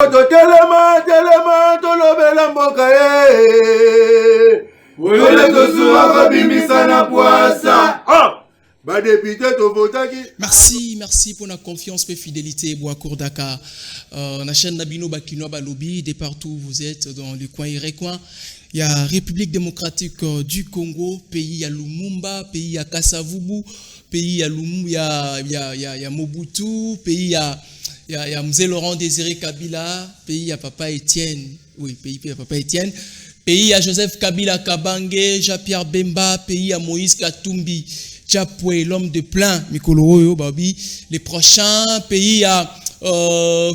Telema, tolobela mboka ye. Wele tosua kabimisa na poasa. Merci pour la confiance et fidélité. Boakour Dakar. La chaîne Nabino Bakino Balobi, de partout où vous êtes, dans le coin irécois. Il y a République démocratique du Congo, pays à Lumumba, pays à Kasavubu, pays à Lumumba, il y a Mobutu, pays à Mzee Laurent Désiré Kabila, pays à Papa Étienne. Oui, pays à Papa Étienne. Pays à Joseph Kabila Kabange, Jean-Pierre Bemba, pays à Moïse Katumbi. Tchapoué, l'homme de plein, Mikolo Babi. Les prochains pays à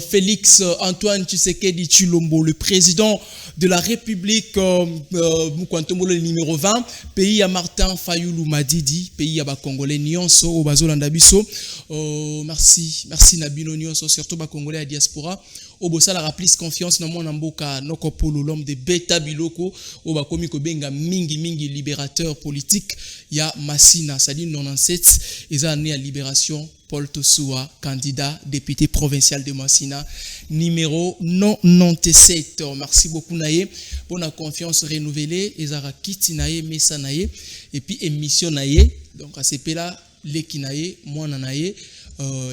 Félix Antoine Tshisekedi Tshilombo, le président de la République le numéro 20. Pays à Martin Fayoulou Madidi, pays à Congolais Nyonso, au Bazolanda Biso. Merci Nabino Nyonso, surtout Congolais à diaspora. Obosa la rapplis confiance na mwana mboka noko polo l'homme de beta biloko oba komi ko benga mingi libérateur politique ya Massina Saline 97 eza né à Libération Paul Tosua candidat député provincial de Massina numéro 97. Merci beaucoup naye pour la confiance renouvelée ezara kiti naye mesa naye et puis émission naye donc à CP là leki naye mwana naye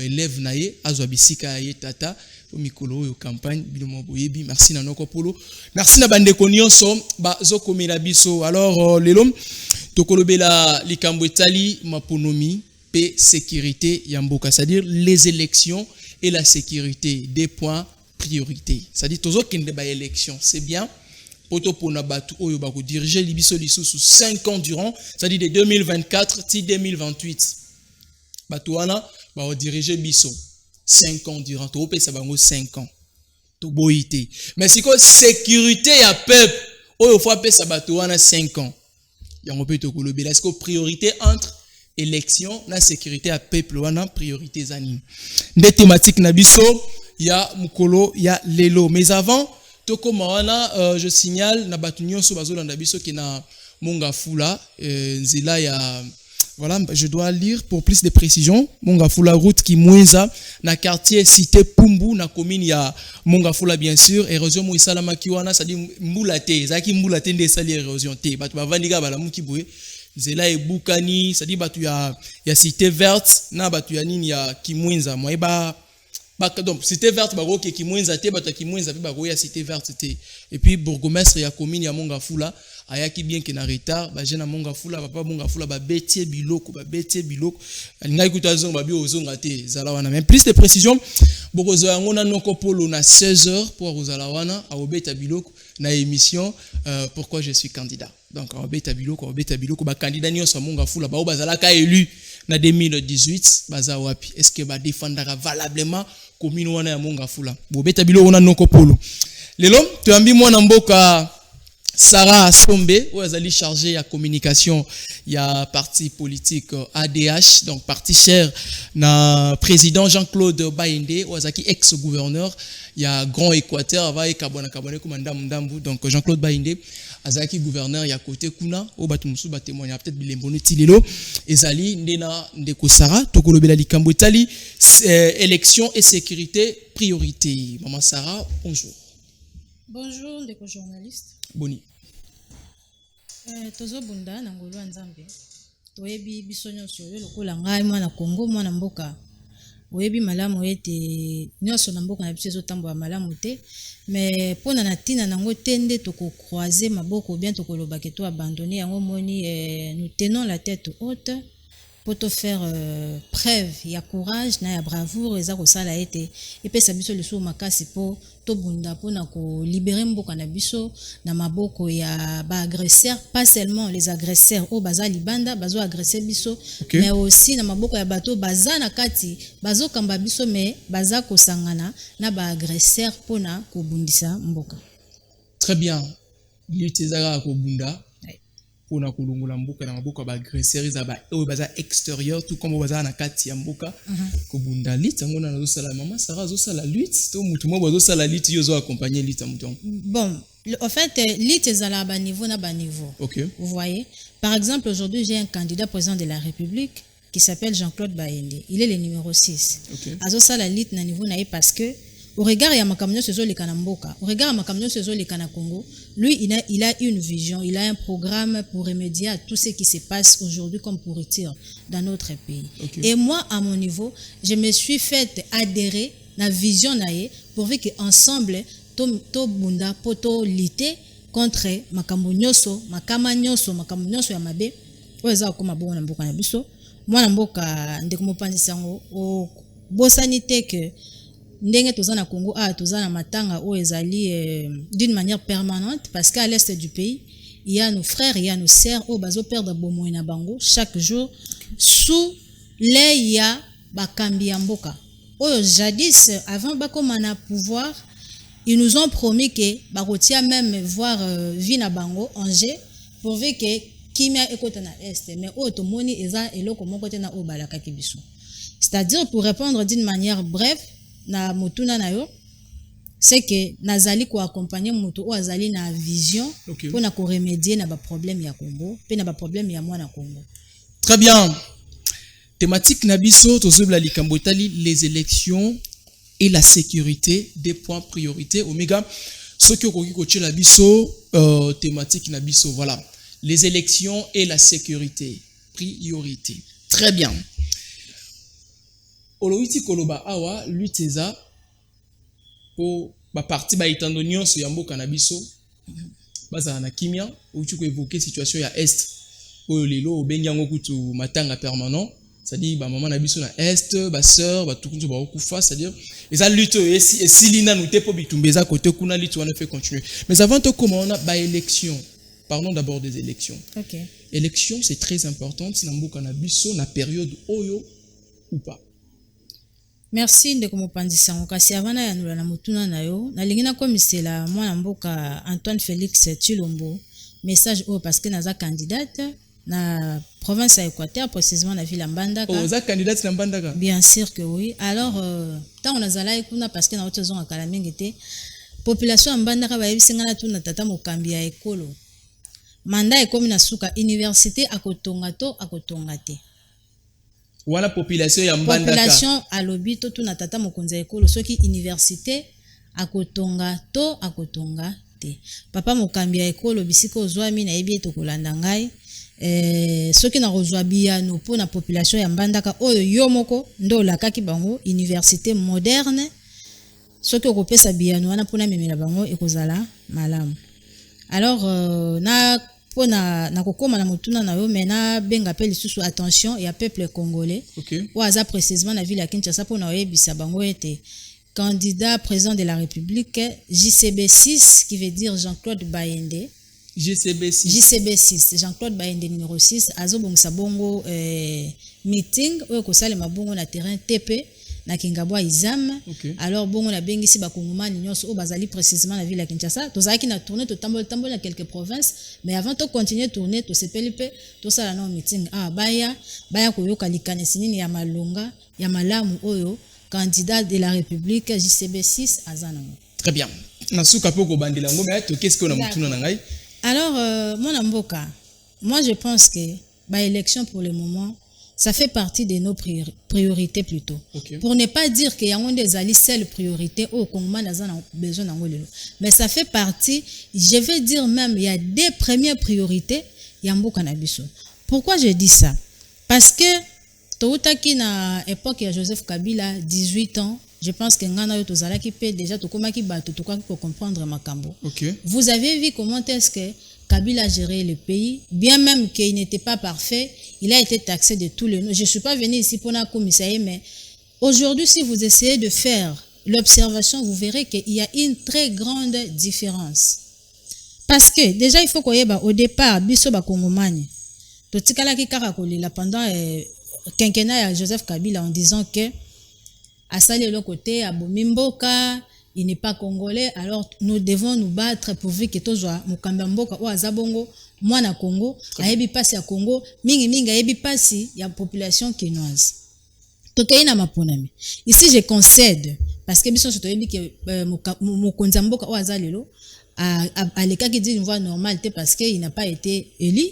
élève naye azwa bisika naye tata Mikolo yo campagne bilomo boyebi merci na noko polo merci na bande konionso ba zokomela biso alors lelom tokolobela likambo etali maponomi pe sécurité ya mboka c'est-à-dire les élections et la sécurité des points priorité c'est-à-dire tozo kende ba élection c'est bien poto pona batu oyo ba ko diriger libiso lisusu 5 ans durant c'est-à-dire de 2024 ti 2028 batu wana ba ko diriger biso 5 ans durant, tu peux ça 5 ans. Tu boité. Mais si quoi sécurité à peuple, au fois peut ça 5 ans. Il y a un peu de colobé. Est-ce que priorité entre élection, la sécurité à peuple, on a priorité zanin. Des thématiques nabiso, il y a mukolo, il y a lelo. Mais avant, toko mawana, je signale na batunyo so bazo nabiso qui na monga fula, zela ya voilà, je dois lire pour plus de précision. Mongafula route qui moueza na quartier cité Pumbu na commune ya Mongafula bien sûr érosion mo isalama kiwana ça dit mbulate zaki mbulate nde sali érosion te batu bavandika bala muki boye zela e bukani ça dit batu ya cité verte na batu ya nini ya kimwenza moyeba donc cité verte ba roke kimwenza te batu kimwenza pe ba ya cité verte te et puis bourgmestre ya commune ya Mongafula ayaki bien que na retard ba jeune Mongafula papa Mongafula ba betie biloko ngai kutazonga ba bi ozonga te zala wana même plus de précision bokozo yango na noko polo na 16h pour ozala wana a obeta biloko na émission pourquoi je suis candidat donc a obeta biloko ba candidat nyonso Mongafula ba bazala ka élu na 2018 baza wapi est-ce que ba défendra valablement commune wana ya Mongafula bobeta biloko na noko polo lelo to ambi mwana mboka Sarah Sombe, où elle est chargée à communication, il y a parti politique ADH, donc parti cher, na président Jean-Claude Baïndé, où elle est ex-gouverneur, il y a Grand Équateur, avec Kabona comme Ndambu, donc Jean-Claude Baïndé, Azaki gouverneur, il y a côté Kuna, au Batumusu, témoignage peut-être Bilembone Tililo, Ezali, Ndena, Ndeko Sarah, Tokolobela Likambo Tali, élection et sécurité, priorité. Maman Sarah, bonjour. Bonjour, Ndeko journaliste. Boni. Tozo bunda na ngolo nzambe toyebi biso nyonso yo lokola ngai mwana Kongo mwana mboka oyebi malamu ete nyonso na mboka na biso ezotambola malamu te mais pona na tina nango tende toko croiser maboko bien tokoloba ke to abandonner yango moni nous tenons la tête haute pour te faire preuve ya courage na ya bravoure eza ko sala ete epesa biso le sou makasi po to bunda pona ko libérer mboka na biso na maboko ya ba agresseurs pas seulement les agresseurs au baza libanda bazo agresser biso mais aussi na maboko ya bato baza na kati bazo kamba biso mais baza ko sangana na ba agresseurs pona ko bundisa mboka. Très bien. Litezaka ko bunda pour na kulungula mboka na mboka ba agresseurs za ba baza extérieur tout comme baza na kati ya mboka ko bunda lit ngona na sala mama Sarah zo sala lit to mutu mo bazo sala lit yo zo accompagner lit mutu. Bon, en fait lit ezala ba niveau na ba niveau. OK. Vous voyez? Par exemple, aujourd'hui, j'ai un candidat président de la République qui s'appelle Jean-Claude Baïndé. Il est le numéro 6. OK. Azo sala lit na niveau na parce que au regard ya makamyo sezo le kanamboka, au regard ya makamyo sezo le kana Congo, lui il a une vision, il a un programme pour remédier à tout ce qui se passe aujourd'hui comme pourriture dans notre pays. Okay. Et moi à mon niveau, je me suis fait adhérer na vision nae pour que ensemble to bunda poto lité contre makambo nyoso, makama nyoso ya mabe. Oza ko mabongo na mboka na biso. Mwana mboka ndeko mopanzisa ngo o bosanité que ndenge tozana Congo tozana matanga o ezali d'une manière permanente parce qu'à l'est du pays, il y a nos frères, il y a nos sœurs au bazo perdre bomoy na bango chaque jour sous les ya bakambi ya mboka. Oyo jadis avant bakomana pouvoir, ils nous ont promis que bakotia même voir vie na bango Angers pourvu que kimia ekota na est mais otomoni eza eloko moko te na obalaka kibiso. C'est-à-dire pour répondre d'une manière brève na motuna na yo c'est que nazali ko accompagner moto o azali na vision pour na ko remédier na ba problème ya Congo pe na ba problème ya mwana Congo. Très bien. Thématique nabiso tozobla likambo etali les élections et la sécurité des points priorité Omega ce que okoki kochela biso thématique nabiso voilà les élections et la sécurité priorité. Très bien. Oloiti koloba awa luteza po ba parti ba itando nyonso ya mboka na biso baza na kimia outi ko évoquer situation ya est oyo lelo obengango kutu matanga permanent c'est-à-dire ba maman na biso na est ba sœur ba tukunzo ba okufa c'est-à-dire les lutte et silina nous te po bitumbeza côté kuna lutte on a fait continuer mais avant de comment on a ba élection. Parlons d'abord des élections. OK. Élection c'est très important si na mboka na biso na période oyo ou pas. Merci ndeko mopandisa ngo kasi avana ya nula na motuna na yo nalingi na komisela mwana mboka Antoine Félix Tshilombo message o parce que naza candidate na province ya Équateur précisément na ville ya Mbandaka. Oh, za candidate na Mbandaka? Bien sûr que oui. Alors tant on azala ekuna parce que na otozon akala mingi te population ya Mbandaka ba yebisenga na tuna tata mokambi ya ekolo. Manda ekomi na suka université akotonga te. Wala population ya Mbandaka. Population alobi to tuna tata mokonza ekolo soki université akotonga te. Papa mokambi ya ekolo bisiko ozwami na yebi to kolanda ngai. Soki na rozwa biyano po na population ya Mbandaka oyo yo moko ndo lakaki bango université moderne. Soki okopesa biyano wana pona memela bango ekozala malamu. Alors na pona kokoma na motuna na yo mena benga pe lisusu attention ya peuple congolais. OK. Ou aza précisément na ville ya Kinshasa pona oyebisa bango ete candidat président de la République JCB6 qui veut dire Jean-Claude Bayende. JCB6 Jean-Claude Bayende numéro 6 azobongisa bongo meeting oyo kosalema bongo na terrain TP na Kingabwa Izam. Okay. Alors bongo na bengisi bakongomani nyonso o bazali précisément na ville ya Kinshasa tozalaki na tourner to tambol na quelques provinces mais avant de continuer tourner to sepeli pe to sala na meeting baya koyoka likanisi nini ya malonga ya malamu oyo candidat de la République JCB6 azana. Très bien. Nasuka poko bandela ngo mais qu'est-ce qu'on a mutuna na ngai? Alors mon mboka, moi je pense que ba élection pour le moment ça fait partie de nos priorités plutôt. Okay. Pour ne pas dire qu'il y a des alliés seule priorité au Congo, besoin d'angolelo. Mais ça fait partie, je vais dire même, il y a des premières priorités, il y a un cannabis. Pourquoi je dis ça? Parce que, Toutaki na époque de Joseph Kabila, 18 ans, je pense que Ngana Yotozala qui peut déjà tout comme qui bat tout pour comprendre Makambo. Okay. Vous avez vu comment est-ce que Kabila a géré le pays, bien même qu'il n'était pas parfait, il a été taxé de tous les noms. Je ne suis pas venu ici pour un commissariat, mais aujourd'hui, si vous essayez de faire l'observation, vous verrez qu'il y a une très grande différence. Parce que déjà, il faut qu'on y ait au départ, Biso Bakongomani, pendant quinquennat Joseph Kabila en disant que à Salé le côté, à Bomimboka, il n'est pas congolais, alors nous devons nous battre pour que tout soit Mukambamboka ou Azabongo, moi na Congo, ayebi pasi ya Congo, mingi ayebi pasi ya population kinoise. Tokeina maponami. Ici je concède parce que biso sotoyebi que Mukonza Mboka ou Azalelo à l'écart qui dit une voix normale parce qu'il n'a pas été élu,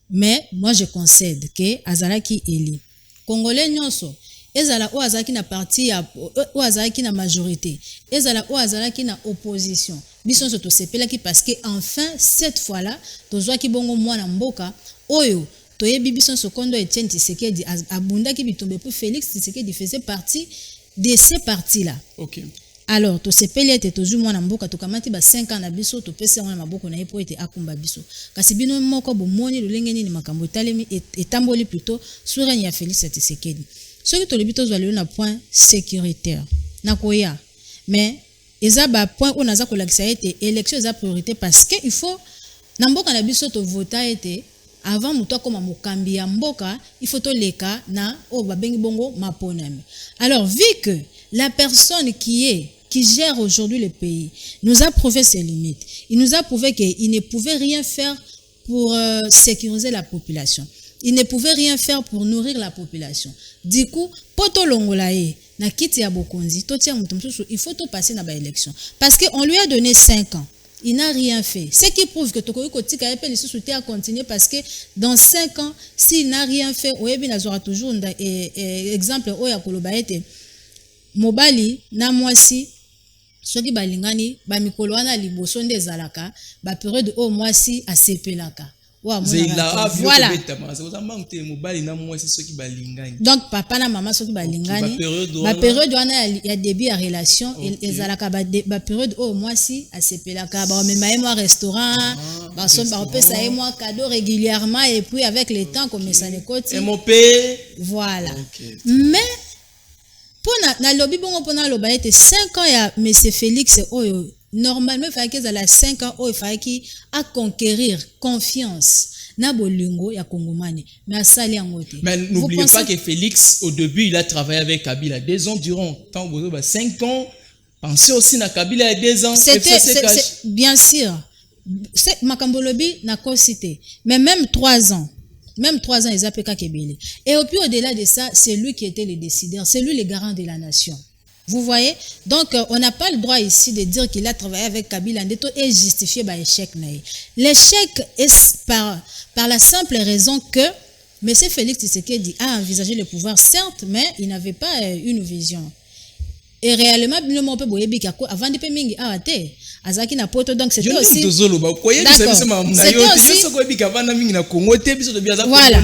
mais moi je concède que Azalaki élu. Congolais nyonso ezala o azalaki na parti ya o azalaki na majorité ezala o azalaki na opposition biso nso tosepelaki parce que enfin cette fois là tozwaki bongo mwana mboka oyo toyebi biso nso kondo Etienne Tshisekedi abundaki bitombe pour Félix Tshisekedi faisait partie de ces partis là. OK. Alors tosepeli ete tozwi mwana mboka tokamati ba 5 ans na biso topesa mwana maboko na ye po ete akumba biso kasi bino moko bomoni lolenge nini makambo etalemi etamboli plutôt sur règne ya Félix Tshisekedi. Soki tolobi tozwa lelo na point sécuritaire nakoya mais eza ba point on aza kolakisa ete élection eza priorité parce que il faut na mboka na biso to vota ete avant muto akoma mokambi ya mboka il faut to leka na o babengi bongo maponami. Alors vu que la personne qui gère aujourd'hui le pays nous a prouvé ses limites, il nous a prouvé qu'il ne pouvait rien faire pour sécuriser la population. Il ne pouvait rien faire pour nourrir la population. Du coup, poto longolae na kiti ya bokonzi, il faut to passer na ba élection parce que on lui a donné 5 ans. Il n'a rien fait. Ce qui prouve que Tokoyo Kotika a pu souhaiter à continuer parce que dans 5 ans, s'il n'a rien fait, Oyebi n'azora toujours exemple Oya Kolobaete Mobali na mwasi soki balingani ba mikolo wana liboso nde zalaka ba période o mwasi asepelaka. Voilà. Donc papa na maman soki balingani ba période wana ya début ya relation ezalaka ba période o mwasi asepelaka ba mema mo restaurant ba son ba pesa mo cadeau régulièrement et puis avec le temps comme ça ne côté voilà. Mais pour na lobby bongo pona loba ete 5 ans ya monsieur Félix oyo normalement il fallait que dans les 5 ans il fallait qu'il a conquérir confiance na bolingo ya Kongomani mais asali yangote. Mais n'oubliez pas que Félix au début il a travaillé avec Kabila 2 ans durant tant 5 ans. Pensez aussi na Kabila 2 ans. C'était bien sûr. C'est makambolobi na cité mais même 3 ans. Même 3 ans, ils appellent Kakebele. Et puis au-delà de ça, c'est lui qui était le décideur, c'est lui le garant de la nation. Vous voyez? Donc, on n'a pas le droit ici de dire qu'il a travaillé avec Kabila Ndeto et justifier par l'échec. L'échec est par la simple raison que M. Félix Tshisekedi a envisagé le pouvoir, certes, mais il n'avait pas une vision. Et réellement, avant de payer Azaki na poto donc c'était aussi voilà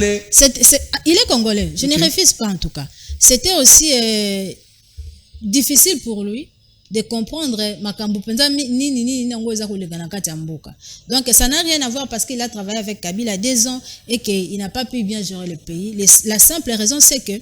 il est congolais je ne refuse pas en tout cas c'était aussi difficile pour lui de comprendre makambo penza nini nango eza kolega na kati ya mboka donc ça n'a rien à voir parce qu'il a travaillé avec Kabila 2 ans et qu'il n'a pas pu bien gérer le pays. La simple raison c'est que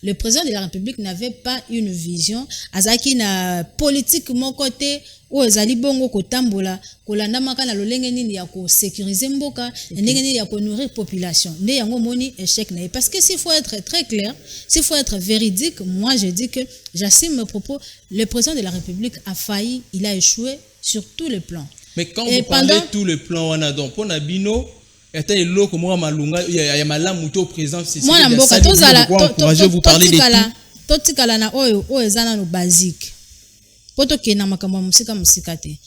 le président de la République n'avait pas une vision. Azaki na politique mon côté ou ezali bongo kotambola kolanda makana lolenge nini ya ko sécuriser mboka ndenge nini ya ko nourrir population. Nde yango moni échec na parce que s'il faut être très clair, s'il faut être véridique, moi je dis que j'assume mes propos, le président de la République a failli, il a échoué sur tous les plans. Mais quand vous parlez de tous les plans on a donc pour Nabino eta eloko mo malunga ya malamu to président c'est moi mboka tozala vous parler de tout totikala na oyo ezana no basique poto kena makambo musika te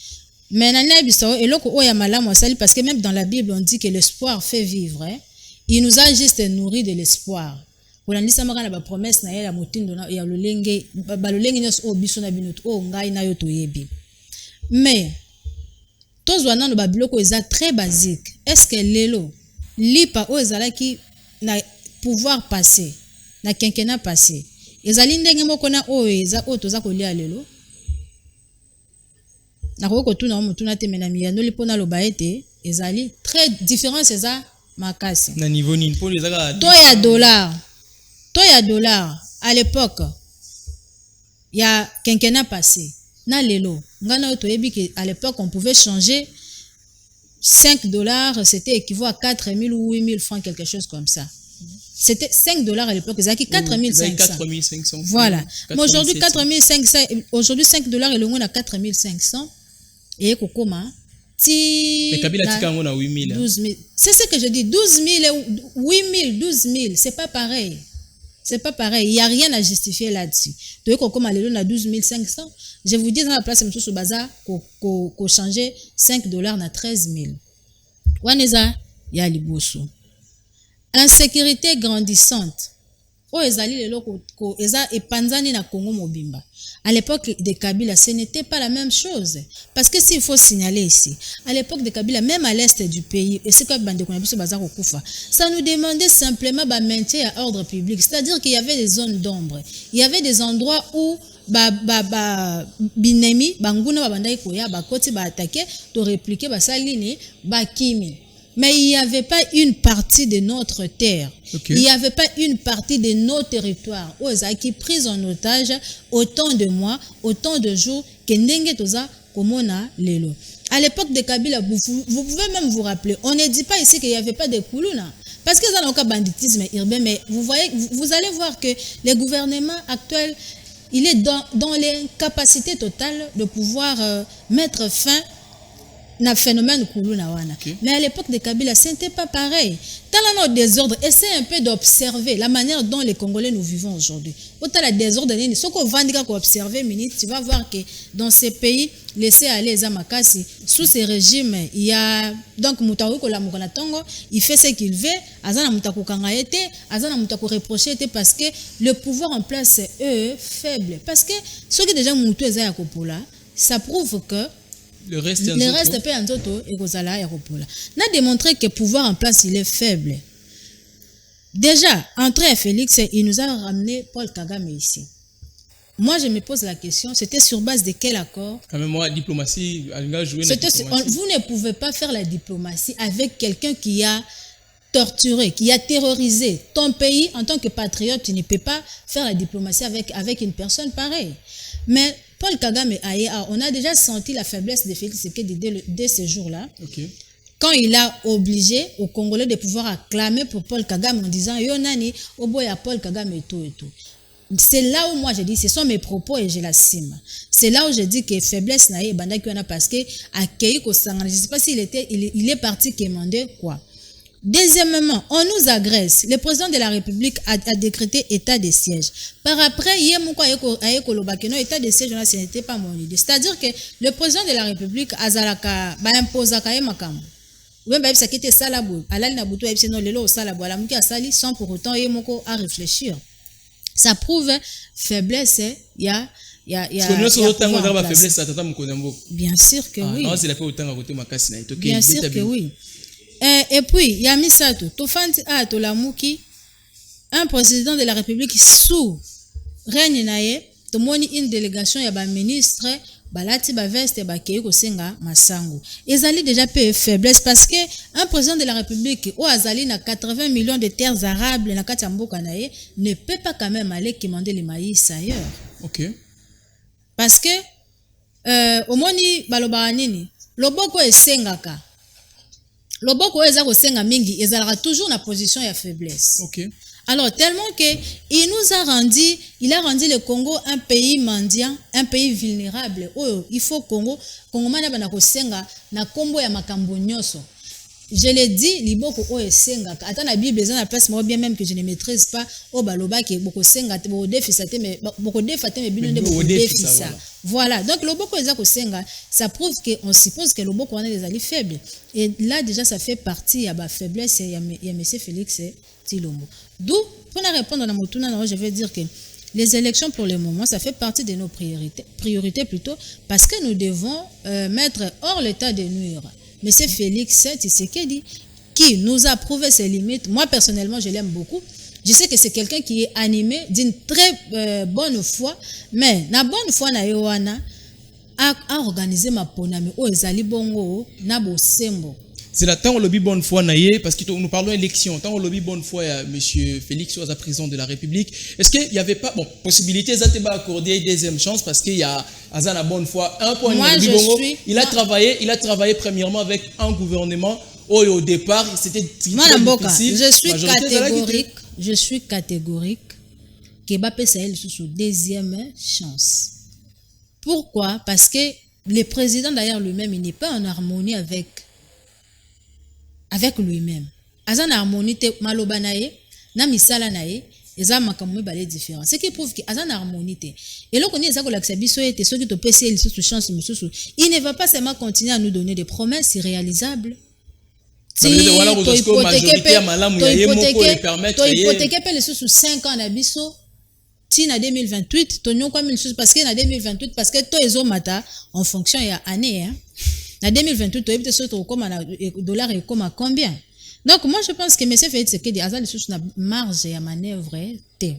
mais na na biso eloko oyo ya malamu asali parce que même dans la Bible on dit que l'espoir fait vivre hein? Il nous a juste nourri de l'espoir olandisa makana ba promesse na ya motindo na ya lolenge ba lolenge nyos o biso na bino o ngai na yo toyebi mais tozwa nano ba biloko eza très basique. Est-ce que lelo lipa o ezalaki na pouvoir passer na quinquennat passé ezali ndenge moko na o eza o toza kolia lelo na ko tuna mo tuna te mena miya no lipona loba ete ezali très différence eza makasi na niveau nini pour les aga to ya dollar à l'époque ya quinquennat passé na lelo ngana oto yebi que à l'époque on pouvait changer $5 c'était équivaut à 4000 ou 8000 francs quelque chose comme ça. C'était $5 à l'époque, ils avaient 4500. Voilà. Mais aujourd'hui 4500 aujourd'hui $5 et le monde à 4500 et kokoma mais Kabila tika ngona 8000. 12000. C'est ce que je dis 12000 8000 12000, c'est pas pareil. C'est pas pareil, il y a rien à justifier là-dessus. Donc comme aller na 12500, je vous dis dans la place monsieur sur bazar ko changer $5 na 13000. Waneza ya liboso. Insécurité grandissante. o ezali lelo ko eza epanzani na Congo mobimba. À l'époque de Kabila, ce n'était pas la même chose. Parce que s'il faut signaler ici, à l'époque de Kabila, même à l'est du pays, et c'est comme ça nous demandait simplement le maintien à ordre public. C'est-à-dire qu'il y avait des zones d'ombre. Il y avait des endroits où binemi, banguna, babandai koya, bakoti, ba attaquer, to répliquer, ba salini, ba kimi. Mais il n'y avait pas une partie de notre terre. Okay. Il n'y avait pas une partie de nos territoires. Qui pris en otage autant de mois, autant de jours que Ndenge Toza Komona Lelo. À l'époque de Kabila, vous pouvez même vous rappeler, on ne dit pas ici qu'il n'y avait pas de Koulouna. Parce que ça n'a aucun banditisme urbain, mais vous allez voir que le gouvernement actuel, il est dans l'incapacité totale de pouvoir mettre fin na phénomène Koulouna wana. Okay. Mais à l'époque de Kabila, ce n'était pas pareil. Dans notre désordre, essaie un peu d'observer la manière dont les Congolais nous vivons aujourd'hui. Autant la désordre, ce qu'on va observer, tu vas voir que dans ces pays, laisser aller les Amakasi, sous ces régimes, il y a donc Moutaouko la Mokanatongo, il fait ce qu'il veut, Azana Moutako Kangaete, Azana Moutako reproché parce que le pouvoir en place est faible. Parce que ceux qui déjà Moutou et Kopola, ça prouve que le reste peut en toto et Gozala et Ropola. N'a démontré que le pouvoir en place il est faible. Déjà, entré à Félix, il nous a ramené Paul Kagame ici. Moi, je me pose la question, c'était sur base de quel accord? Quand même, moi, diplomatie, vous ne pouvez pas faire la diplomatie avec quelqu'un qui a torturé, qui a terrorisé ton pays en tant que patriote. Tu ne peux pas faire la diplomatie avec une personne pareille. Mais Paul Kagame, on a déjà senti la faiblesse de Félix Tshisekedi dès ce jour-là. Okay. Quand il a obligé aux Congolais de pouvoir acclamer pour Paul Kagame en disant Yo nani, oboya Paul Kagame et tout et tout. C'est là où moi je dis, ce sont mes propos et je l'assume. C'est là où je dis que faiblesse naïe banda qui en a parce que accueilli ko sangana, je sais pas s'il est parti quémander quoi. Deuxièmement, on nous agresse. Le président de la République a décrété état de siège. Par après, état de siège, ce n'était pas mon idée. C'est-à-dire que le président de la République a imposé sans pour autant à réfléchir. Ça prouve faiblesse. Bien sûr que oui. Bien sûr que oui. Et puis, il y a Misato, Tofanti A, Tolamuki, un président de la République sous règne nae, tomoni une délégation, il y a un ministre, balati ba veste, ba keiko senga masango. Ils allaient déjà peu faiblesse parce que un président de la République, ou azali na 80 millions de terres arables, na katamboka nae, ne peut pas quand même aller commander les maïs ailleurs. Ok. Parce que, au moni balobaranini, loboko e sengaka. Loboko eza kosenga mingi ezalaka toujours na position ya faiblesse. Okay. Alors tellement que il a rendu le Congo un pays mendiant, un pays vulnérable. Oh, il faut Congo mana bana kosenga na kombo ya makambo nyoso. Je l'ai dit, liboko o esenga. Ata na Bible eza na place moi bien même que je ne maîtrise pas o baloba ke boko senga te boko defisate mais boko defate mais bino de boko defisa. Voilà. Donc le boko eza kosenga, ça prouve que on suppose que le boko on est des alliés faibles. Et là déjà ça fait partie ya ba faiblesse ya monsieur Félix Tshilombo. D'où pour répondre à Motuna, je vais dire que les élections pour le moment, ça fait partie de nos priorités plutôt parce que nous devons mettre hors l'état de nuire Monsieur Félix Tshisekedi, qui nous a prouvé ses limites. Moi, personnellement, je l'aime beaucoup. Je sais que c'est quelqu'un qui est animé d'une très bonne foi, mais la bonne foi na yoana a organisé ma ponami o ezali bongo na bosembo. C'est la temps où lobby bonne foi naïe parce que nous parlons élection. Tant où lobby bonne foi monsieur Félix aux président de la République. Est-ce qu'il y avait pas possibilité ça pas accordé deuxième chance parce qu'il y a la bonne foi un point de bongo. Il a travaillé premièrement avec un gouvernement où au départ c'était très difficile. Je suis catégorique que Mbappé Sahel sous deuxième chance. Pourquoi? Parce que le président d'ailleurs lui-même il n'est pas en harmonie avec lui-même. Azan harmonie te maloba nae na misala nae eza makambo balé différent. Ce qui prouve que azan harmonie te. Et là qu'on est ezako laksa biso ete ceux qui te pèsent ils sous chance mususu. Il ne va pas seulement continuer à nous donner des promesses irréalisables. Ça veut dire voilà que majorité ya malamu ya yemo ko le permettre to hypothéquer pe les sous 5 ans na biso ti na 2028 to nyoko mi sous parce que na 2028 parce que to ezo mata en fonction ya année hein. Na 2028 to ebite so to comme na dollar et comme combien. Donc moi je pense que monsieur Félix Tshisekedi a les sous na marge ya manœuvre te.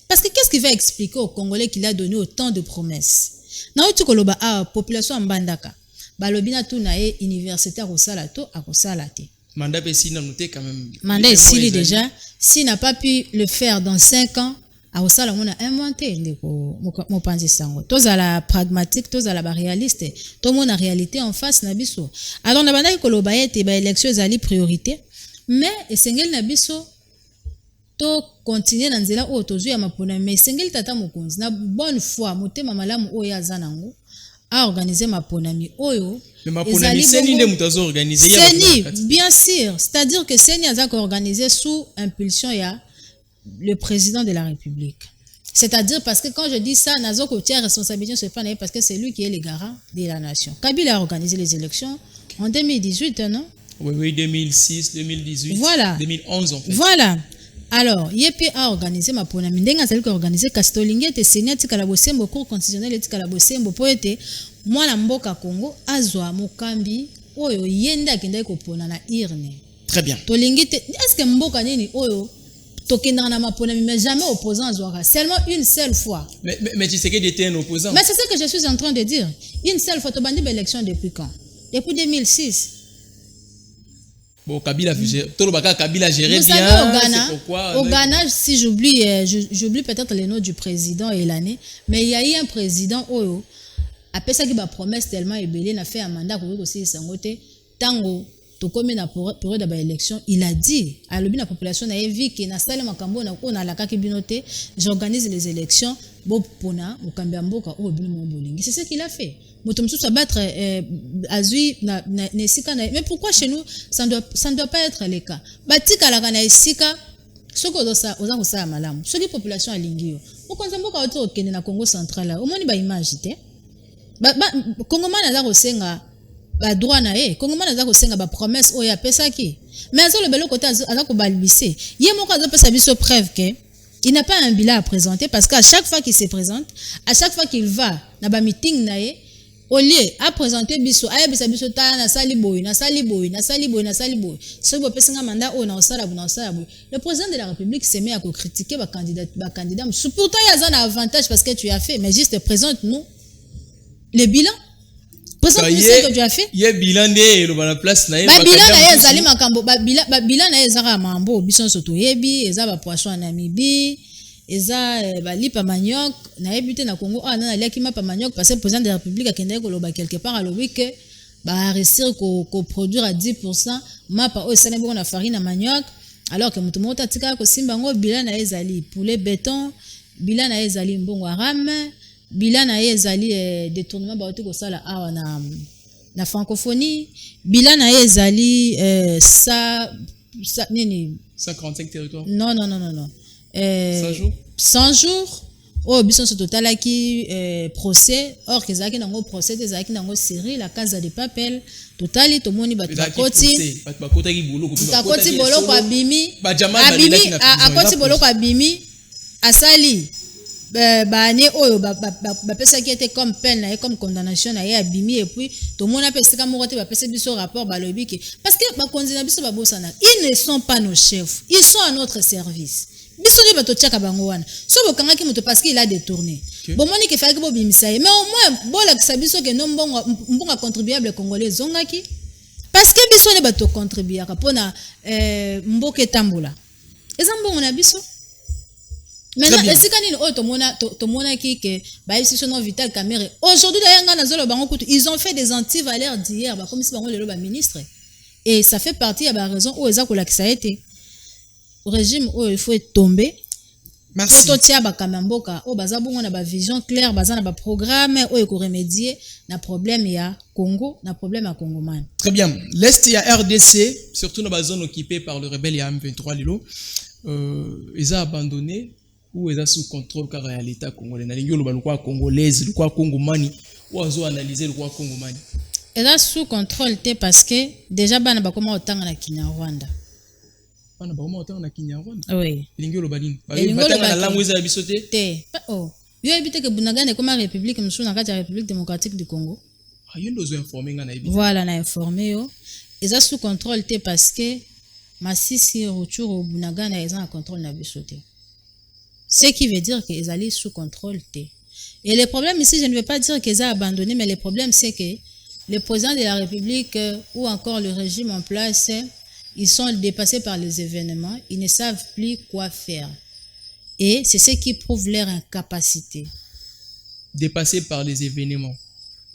Parce que qu'est-ce qui va expliquer aux Congolais qu'il a donné autant de promesses? Na uti koloba population mbandaka balobi na tout na université akosala to akosala te. Mandat pessi na noté quand même. Mandat ici déjà, s'il n'a pas pu le faire dans 5 ans, akosala mona inventé ndeko mo panzi sango. Tous à la pragmatique, tous à la réaliste, tout monde a réalité en face na biso. Alors na banda koloba ete ba élection ezali priorité, mais esengeli na biso to continuer na nzela oyo tozwi ya mapona mais esengeli tata mokonzi na bonne foi motema malamu oyo aza nango a organiser maponami oyo maponami seni nde mutazo organiser seni bien sûr, c'est-à-dire que seni aza ko organiser sous impulsion ya le président de la République. C'est-à-dire parce que quand je dis ça nazo ko tia responsabilité sur pas parce que c'est lui qui est le garant de la nation. Kabila a organisé les élections en 2018 non? Oui 2006, 2018, voilà. 2011 en fait. Voilà. Alors, YP a organisé ma pona mindenga zali ko organiser Kastolinge te senia tikala bosembo cour constitutionnel tikala bosembo po ete mwana mboka Congo azwa mokambi oyo yenda kenda ko pona na irne. Très bien. Tolingi te est-ce que mboka nini oyo tokenda na mapona mais jamais opposant azwaka seulement une seule fois. Mais tu sais qu'il était un opposant. Mais c'est ce que je suis en train de dire. Une seule fois to bandi élection depuis quand? Depuis 2006. Bon, Kabila Kabila gérait bien. Au Ghana, si j'oublie peut-être les noms du président et l'année, mais il y a eu un président Oyo. Après ça, qui a promesse tellement ébélé, n'a fait un mandat pour aussi s'engoter. Tango, tout comme na période d'élection, il a dit à la population na vu que na salle makambo na ko na la kaki binoté, j'organise les élections. Bon pona, mukambia mboka o bino mobolingi. C'est ce qu'il a fait. Motomsu sa battre azui na nesika na mais pourquoi chez nous ça ne doit pas être le cas. Batika la kana esika soko dosa ozango sa malamu. Soki population alingio. Okonza mboka oto okende na Congo central au moni ba image te. Congo mana za kosenga ba droit na Congo mana za kosenga ba promesse oya pesa ki. Mais azo le belo côté azo ko balbisser. Ye moko azo pesa biso preuve que il n'a pas un bilan à présenter parce qu'à chaque fois qu'il se présente, à chaque fois qu'il va na ba meeting na au lieu à présenter biso biso ta na sali boy ce que pesinga mandat on na sala le président de la République se met à critiquer ba candidat pourtant il y a un avantage parce que tu as fait mais juste présente nous le bilan présente nous ce que tu as fait il y a bilan de la place na bilan na ezali makambo bilan na ezara mambo biso soto yebi eza ba poisson na Namibie eza balipa manioc na ebité na Congo na liaki mapa manioc parce que le président de la République a kende ko loba quelque part à le week ba réussir ko produire à 10% mapa o sana bongo na farine na manioc alors que mutu mota tika ko simba ngo bilan na ezali poulet béton bilan na ezali mbongo arame bilan na ezali détournement ba oto ko sala awa na francophonie bilan na ezali ça nini 145 territoires non 100 jours oh bison ce total qui procès or que zaki nango procès des zaki nango série la casa de papel totali to moni bakoti bolo kwa bimi akoti bolo kwa bimi asali bane oyo bapesa qui était comme peine et comme condamnation na ya bimi et puis to mona pesa ka moko te bapesa biso rapport balobi ke parce que ba konzina biso ba bosana ils ne sont pas nos chefs ils sont à notre service biso ni bato tchaka bango wana so bokangaki moto parce qu'il a détourné bomoni ke faki bo bimisa mais au moins bola que biso ke no mbonga contribuable congolais zongaki parce que biso ni bato contribuaka pona mboke tambola eza mbongo na biso maintenant esika nini oyo tomona ki ke ba ici non Vital Kamerhe aujourd'hui d'ailleurs ngana zolo bango kutu ils ont fait des anti-valeurs d'hier ba comme si bango lelo ba ministre et ça fait partie ya ba raison o eza kolakisa été régime où il faut tomber. Merci. Pour totia ba kamamboka o baza bongo na ba vision claire baza na ba programme o eko remédier na problème ya Congo na problème à Congoman. Très bien. L'est il y a RDC surtout dans la zone occupée par le rebelle ya M23 lilo ils ont abandonné ou ils ont sous contrôle car réalité congolais na lingi lo ba lokwa congolaise lokwa congomani ou azo analyser lokwa congomani. eza sous contrôle te parce que déjà bana bakoma otanga na Kinyarwanda. Bana bakoma otanga na Kinyarwanda. Oui. Elingi oloba nini? Elingi Batanga na oloba langue eza ya biso te. Te. Oh. Yo ebite ke Bunagana ekoma république musu na kati ya République démocratique du Congo. Ah, yo ndo zo informer nga na ebite. Voilà, na informé yo. Eza sous contrôle te parce que Masisi retour au Bunagana eza en contrôle na biso te. Ce qui veut dire que ezali sous contrôle te. Et le problème ici, je ne veux pas dire qu'ils ont abandonné, mais le problème c'est que le président de la République ou encore le régime en place, ils sont dépassés par les événements, ils ne savent plus quoi faire. Et c'est ce qui prouve leur incapacité. Dépassés par les événements.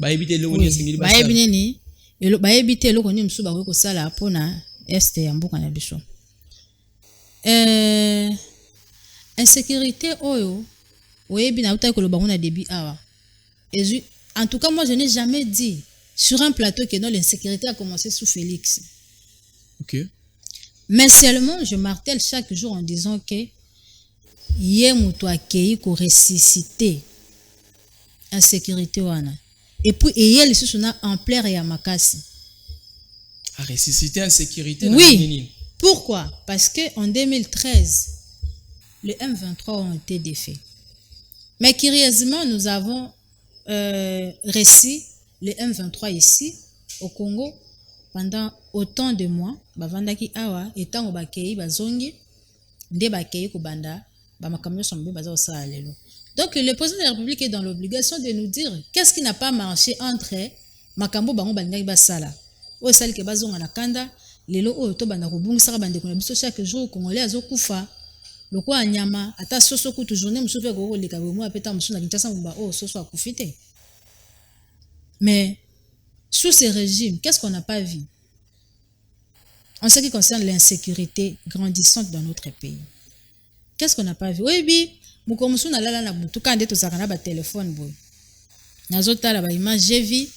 Bah éviter le oui. Bah éviter le bah éviter le koni msuba ko sala pona este ya mboka na biso. Insécurité oyo oyebi na uta ko lo bango na début awa. Et en tout cas moi je n'ai jamais dit sur un plateau que non l'insécurité a commencé sous Félix. OK. Mais seulement je martèle chaque jour en disant que yé muto akei ko ressusciter insécurité wana. Et puis il sous na ampleur ya makasi. A ressusciter insécurité. Oui. Pourquoi? Parce que en 2013 les M23 ont été défaits. Mais curieusement, nous avons réussi les M23 ici, au Congo, pendant autant de mois. Bavandaki awa, etango bakei, bazongi, nde bakei kubanda, bamakamyo sombe baza osa lelo. Donc le président de la République est dans l'obligation de nous dire qu'est-ce qui n'a pas marché entre makambo bango balingaki basala. O sali ke bazonga na kanda, lelo o to banda kobungisa bande ko na biso chaque jour congolais azokufa. Loko anyama ata soso kutu journée musu pe ko leka bo mo apeta musu na Kinshasa mba oh soso akufite. Mais sous ces régimes, qu'est-ce qu'on n'a pas vu? En ce qui concerne l'insécurité grandissante dans notre pays. Qu'est-ce qu'on n'a pas vu? Oui bi mukomusu na lala na butu kande to sakana ba téléphone boy. Nazota la ba image j'ai vu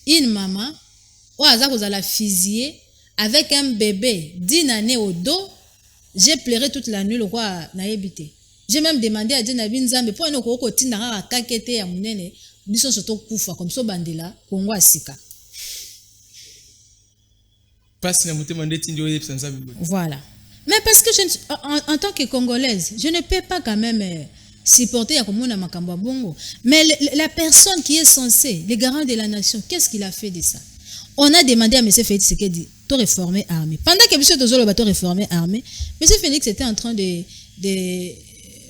une maman ou aza kozala fusillée avec un bébé d'1 année au dos. J'ai pleuré toute la nuit le roi na yebité. J'ai même demandé à Dieu na binzambe pour no ko tinda ka kakete ya munene biso soto kufa comme so bandela Kongo asika. Passe na mutema ndeti ndio yepsa nzambe. Voilà. Mais parce que en tant que Congolaise, je ne peux pas quand même supporter ya komona makambo bongo. Mais la personne qui est censée, le garant de la nation, qu'est-ce qu'il a fait de ça? On a demandé à M. Félix Tshisekedi de réformer l'armée. Pendant que M. Tozolo va réformer l'armée, M. Félix était en train de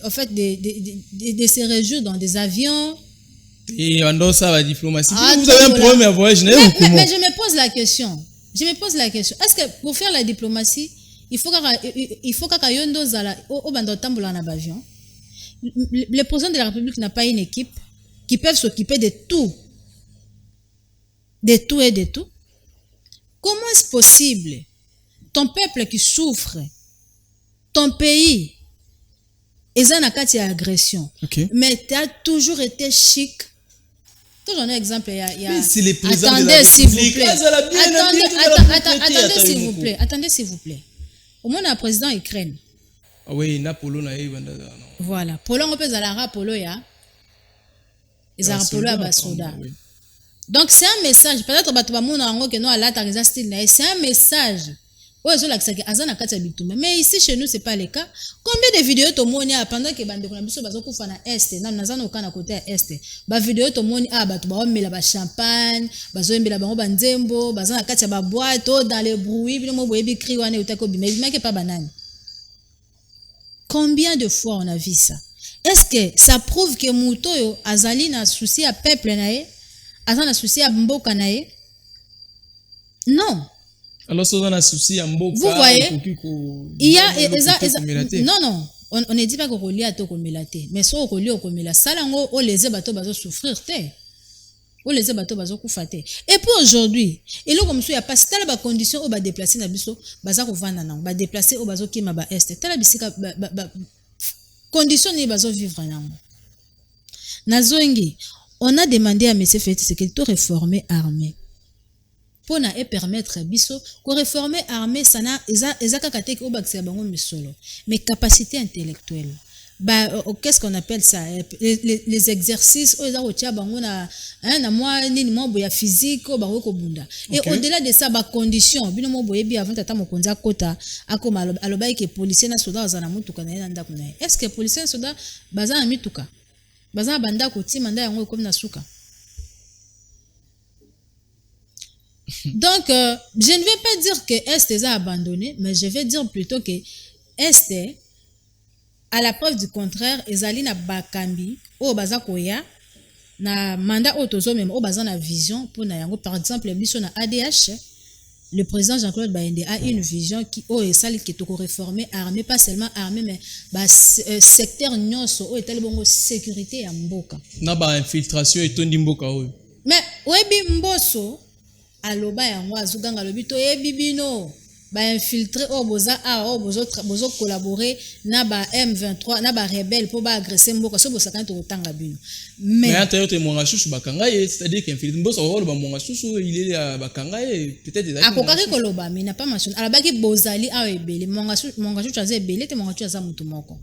se réjouir dans des avions. Et on ça la diplomatie. Vous avez un problème à voyager. Mais je me pose la question. Est-ce que pour faire la diplomatie, il faut que yondo zala au bando tambola na avion. Le président de la République n'a pas une équipe qui peut s'occuper de tout. De tout et de tout. Comment est-ce possible? Ton peuple qui souffre, ton pays, ils ont une agression. Okay. Mais tu as toujours été chic. Quand j'en ai un exemple, il y a... Si les présidents attendez, s'il vous plaît. Attendez, s'il vous plaît. Au moins, on a un président Ukraine. Ah oui, Napolo na voilà. Polo, on peut aller Polo, ya. Ils ont Polo à Basoda. Donc c'est un message, peut-être que non à style, c'est un message. Mais ici chez nous c'est pas le cas. Combien de vidéos to moni pendant que bande kuna biso bazo kufa na est na nazana okana côté à est. Ba vidéo to moni bato ba omela ba champagne, bazo embela bango banzembo, bazana kati ya ba boîte dans les bruits, bino mo boyebi cri wana utako bima, mais que pas banane. Combien de fois on a vu ça? Est-ce que ça prouve que muto yo azali na souci à peuple nae? Azana souci à mboka nae? Non. Alors ça on a souci à mboka. Vous voyez? Il y a non, on ne dit pas qu'on relie à to komilate, mais so relie au komila salango o les bateaux bazo souffrir te. O les bateaux bazo kufate. Et puis aujourd'hui, et là comme ça il y a pas telle ba condition au ba déplacer na biso, baza ko vanda na, ba déplacer au bazo kima ba est. Telle bisika condition ni bazo vivre nango. Nazongi, on a demandé à M. Félix Tshisekedi de réformer l'armée. Pour na permettre biso ko réformer l'armée ça na ezaka kateki o bakisa bango misolo. Mais capacité intellectuelle, qu'est-ce qu'on appelle ça, les exercices na moi nini mo boya physique ba ko bunda et au-delà de ça ba condition bino mo boyebi avant tata mokonza kota akoma aloba ke policier na soda azana mutuka na ndako na est-ce que policier na soda bazana mituka bazana banda ko tima nda yango comme na suka. Donc je ne vais pas dire que Est a abandonné, mais je vais dire plutôt que Est, à la preuve du contraire, ezali na bakambi o baza koya na mandat otozo même o baza na vision pour na yango. Par exemple biso na ADH, le président Jean-Claude Bayende a une vision qui o sali que toko réformer armée, pas seulement armée mais secteur nyonso o etali bongo sécurité ya mboka na ba infiltration etondi mboka oyo. Mais webi mboso aloba yango azuganga lobi to yebi bino ba infiltrer o boza bozo collaborer na ba M23 na ba rebelle pour ba agresser mboka so bosakana to tanga bino mais ata yote monga chouchou bakanga c'est-à-dire qu'infiltrer mboso o ba monga chouchou il est bakanga peut-être akokaki koloba mais n'a pas mentionné alabaki bozali a ebele monga chouchou aza ebele te monga chouchou aza mutu moko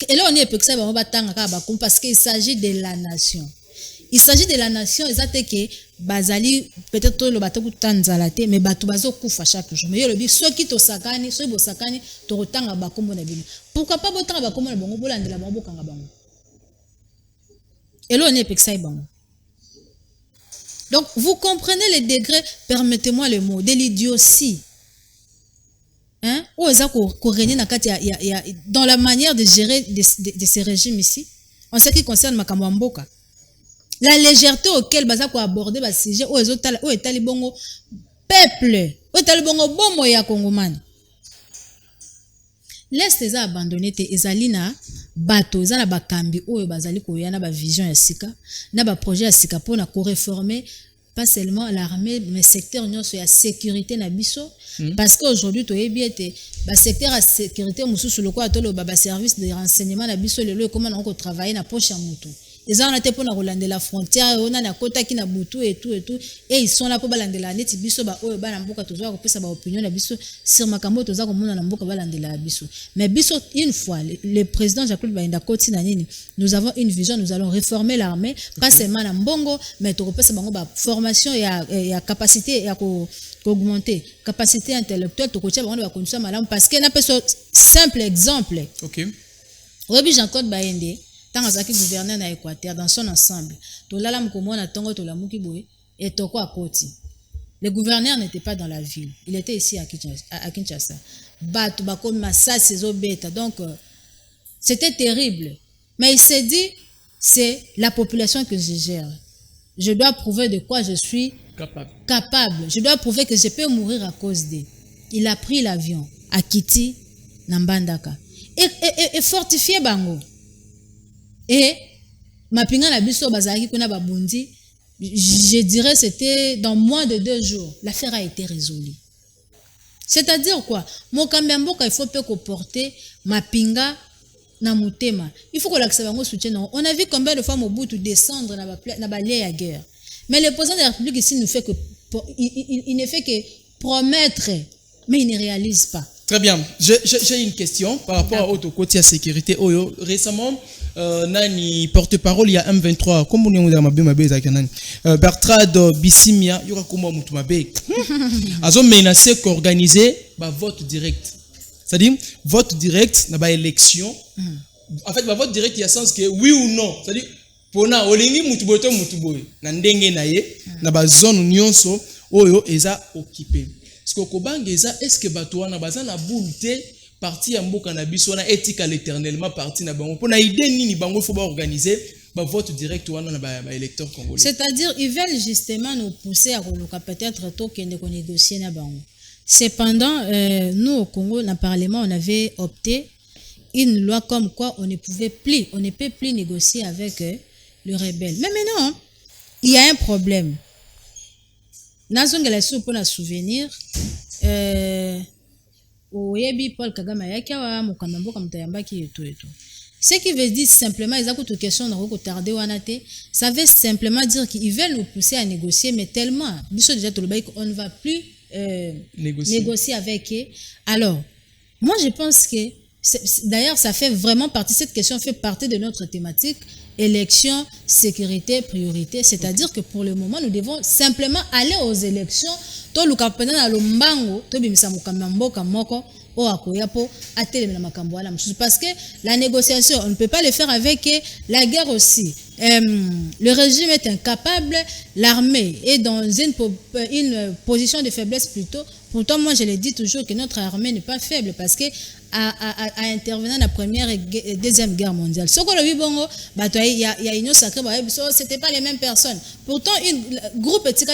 et là on est pekisa ba batanga ka ba parce qu'il s'agit de la nation. Il s'agit de la nation, exactement que bazali peut-être le bateau tanzalate mais bateau bazo kufa chaque jour. Mais yo lobi soki to sakani, soki bo sakani to rotanga bakombo na bino. Pourquoi pas botanga bakombo na bango bolandela bango kanga bango. Et là on est pexai bango. Donc vous comprenez les degrés, permettez-moi le mot, de l'idiotie. Hein? Ou eza ko régner na kati ya dans la manière de gérer de ces régimes ici. En ce qui concerne makambo mboka. La légèreté auquel baza ko aborder ba sujet o ezotala o etali bongo peuple o etali bongo bomo ya kongomani. L'Est eza abandonné te ezali na bato eza na bakambi oyo bazali koya na ba vision ya sika na ba projet ya sika pona ko réformer pas seulement l'armée mais secteur nyonso ya sécurité na biso parce qu'aujourd'hui to yebi ete ba secteur ya sécurité mususu lokwa tolo ba service de renseignement na biso lelo comment on ko travailler na poche ya mutu. Les gens n'étaient pas dans la frontière, on a na kota qui na butu et tout et ils sont là pour balandela neti biso ba oyo bana mboka tozo ko pesa ba opinion na biso sur makambo tozo ko mona na mboka balandela biso. Mais biso une fois le président Jean-Claude Bayenda Koti na nini, nous avons une vision, nous allons réformer l'armée pas seulement na mbongo mais to ko pesa bango ba formation ya capacité ya ko augmenter capacité intellectuelle to ko tia bango ba condition malamu parce que na peso simple exemple. OK. Obi Jean-Claude Bayende tant azaki gouverneur na Équateur dans son ensemble to lala mkomo na tongo to la muki boye et toko à Koti. Le gouverneur n'était pas dans la ville, il était ici à Kinshasa. Bato bako massa ces bêta donc c'était terrible mais il s'est dit c'est la population que je gère, je dois prouver de quoi je suis capable, je dois prouver que je peux mourir à cause d'eux. Il a pris l'avion à Kiti na Mbandaka et fortifié bango. Et mapinga na biso bazaki kuna babundi, je dirais c'était dans moins de 2 jours l'affaire a été résolue. C'est-à-dire quoi, mokambi mboka il faut peu comporter mapinga na mutema, il faut que l'accès bango soutien. On a vu combien de fois Mobutu descendre na ba à guerre, mais le président de la République ici nous fait que il ne fait que promettre mais il ne réalise pas. Très bien. J'ai une question par rapport au côté de sécurité. Récemment, nani porte-parole il y a M23 comme on est dans Bertrand Bissimia il y aura comment mutumabe azo menacé qu'organiser vote direct, c'est-à-dire vote direct na ba élection. En fait vote direct il y a sens que oui ou non, c'est-à-dire pona olingi mutuboto mutuboy na ndenge na ye na ba zone nyonso oyo eza occupé. Est-ce que Batouana Bazana Boulte parti à Mboka na biso na éthique à l'éternellement parti na bango pour na idée nini bango faut organiser vote direct ou na électeur congolais. C'est-à-dire ils veulent justement nous pousser à peut-être tôt qu'on négocier na bango. Cependant nous au Congo dans le parlement on avait opté une loi comme quoi on ne peut plus négocier avec le rebelle. Mais maintenant il y a un problème. Nazongela sou pour na souvenir oyebi Paul Kagame yakawa mokamba mboka mtayambaki eto. Ce qui veut dire simplement ils ont toute question na ko tarder wana te, ça veut simplement dire qu'ils veulent nous pousser à négocier mais tellement biso déjà on ne va plus négocier avec eux. Alors moi je pense que D'ailleurs, ça fait vraiment partie, cette question fait partie de notre thématique, élection, sécurité, priorité. C'est-à-dire que pour le moment, nous devons simplement aller aux élections. To lukapenda na lombango, to bimisa mukamba mboka moko, o akoya po atelemela makambo ala msusu. Parce que la négociation, on ne peut pas le faire avec la guerre aussi. Le régime est incapable, l'armée est dans une position de faiblesse plutôt. Pourtant, moi, je le dis toujours que notre armée n'est pas faible parce que à intervenir dans la première et deuxième guerre mondiale. Ce qu'on a vu, bon, il y a une sacrée, c'était pas les mêmes personnes. Pourtant, un groupe est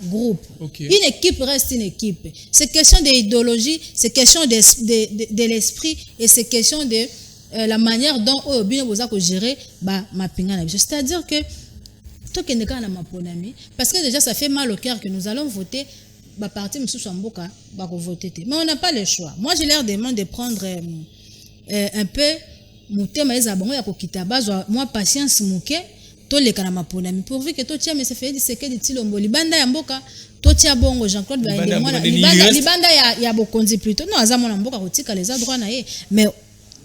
groupe. Okay. Une équipe reste une équipe. C'est question d'idéologie, c'est question de l'esprit et c'est question de la manière dont vous avez géré ma pingana. C'est-à-dire que tout qui n'est qu'un maponami, parce que déjà ça fait mal au cœur que nous allons voter. Parti Mboka voter. Mais on n'a pas le choix. Moi, je leur demande de prendre un peu mutema ezabongo ya kokita bazwa moi patience muke to le kana maponami pourvu que to tia mais ça fait dit que dit tilombo libanda ya mboka to tia bongo Jean-Claude Baende moi libanda ya bokonzi plutôt non azamona mboka kotika les droits na ye mais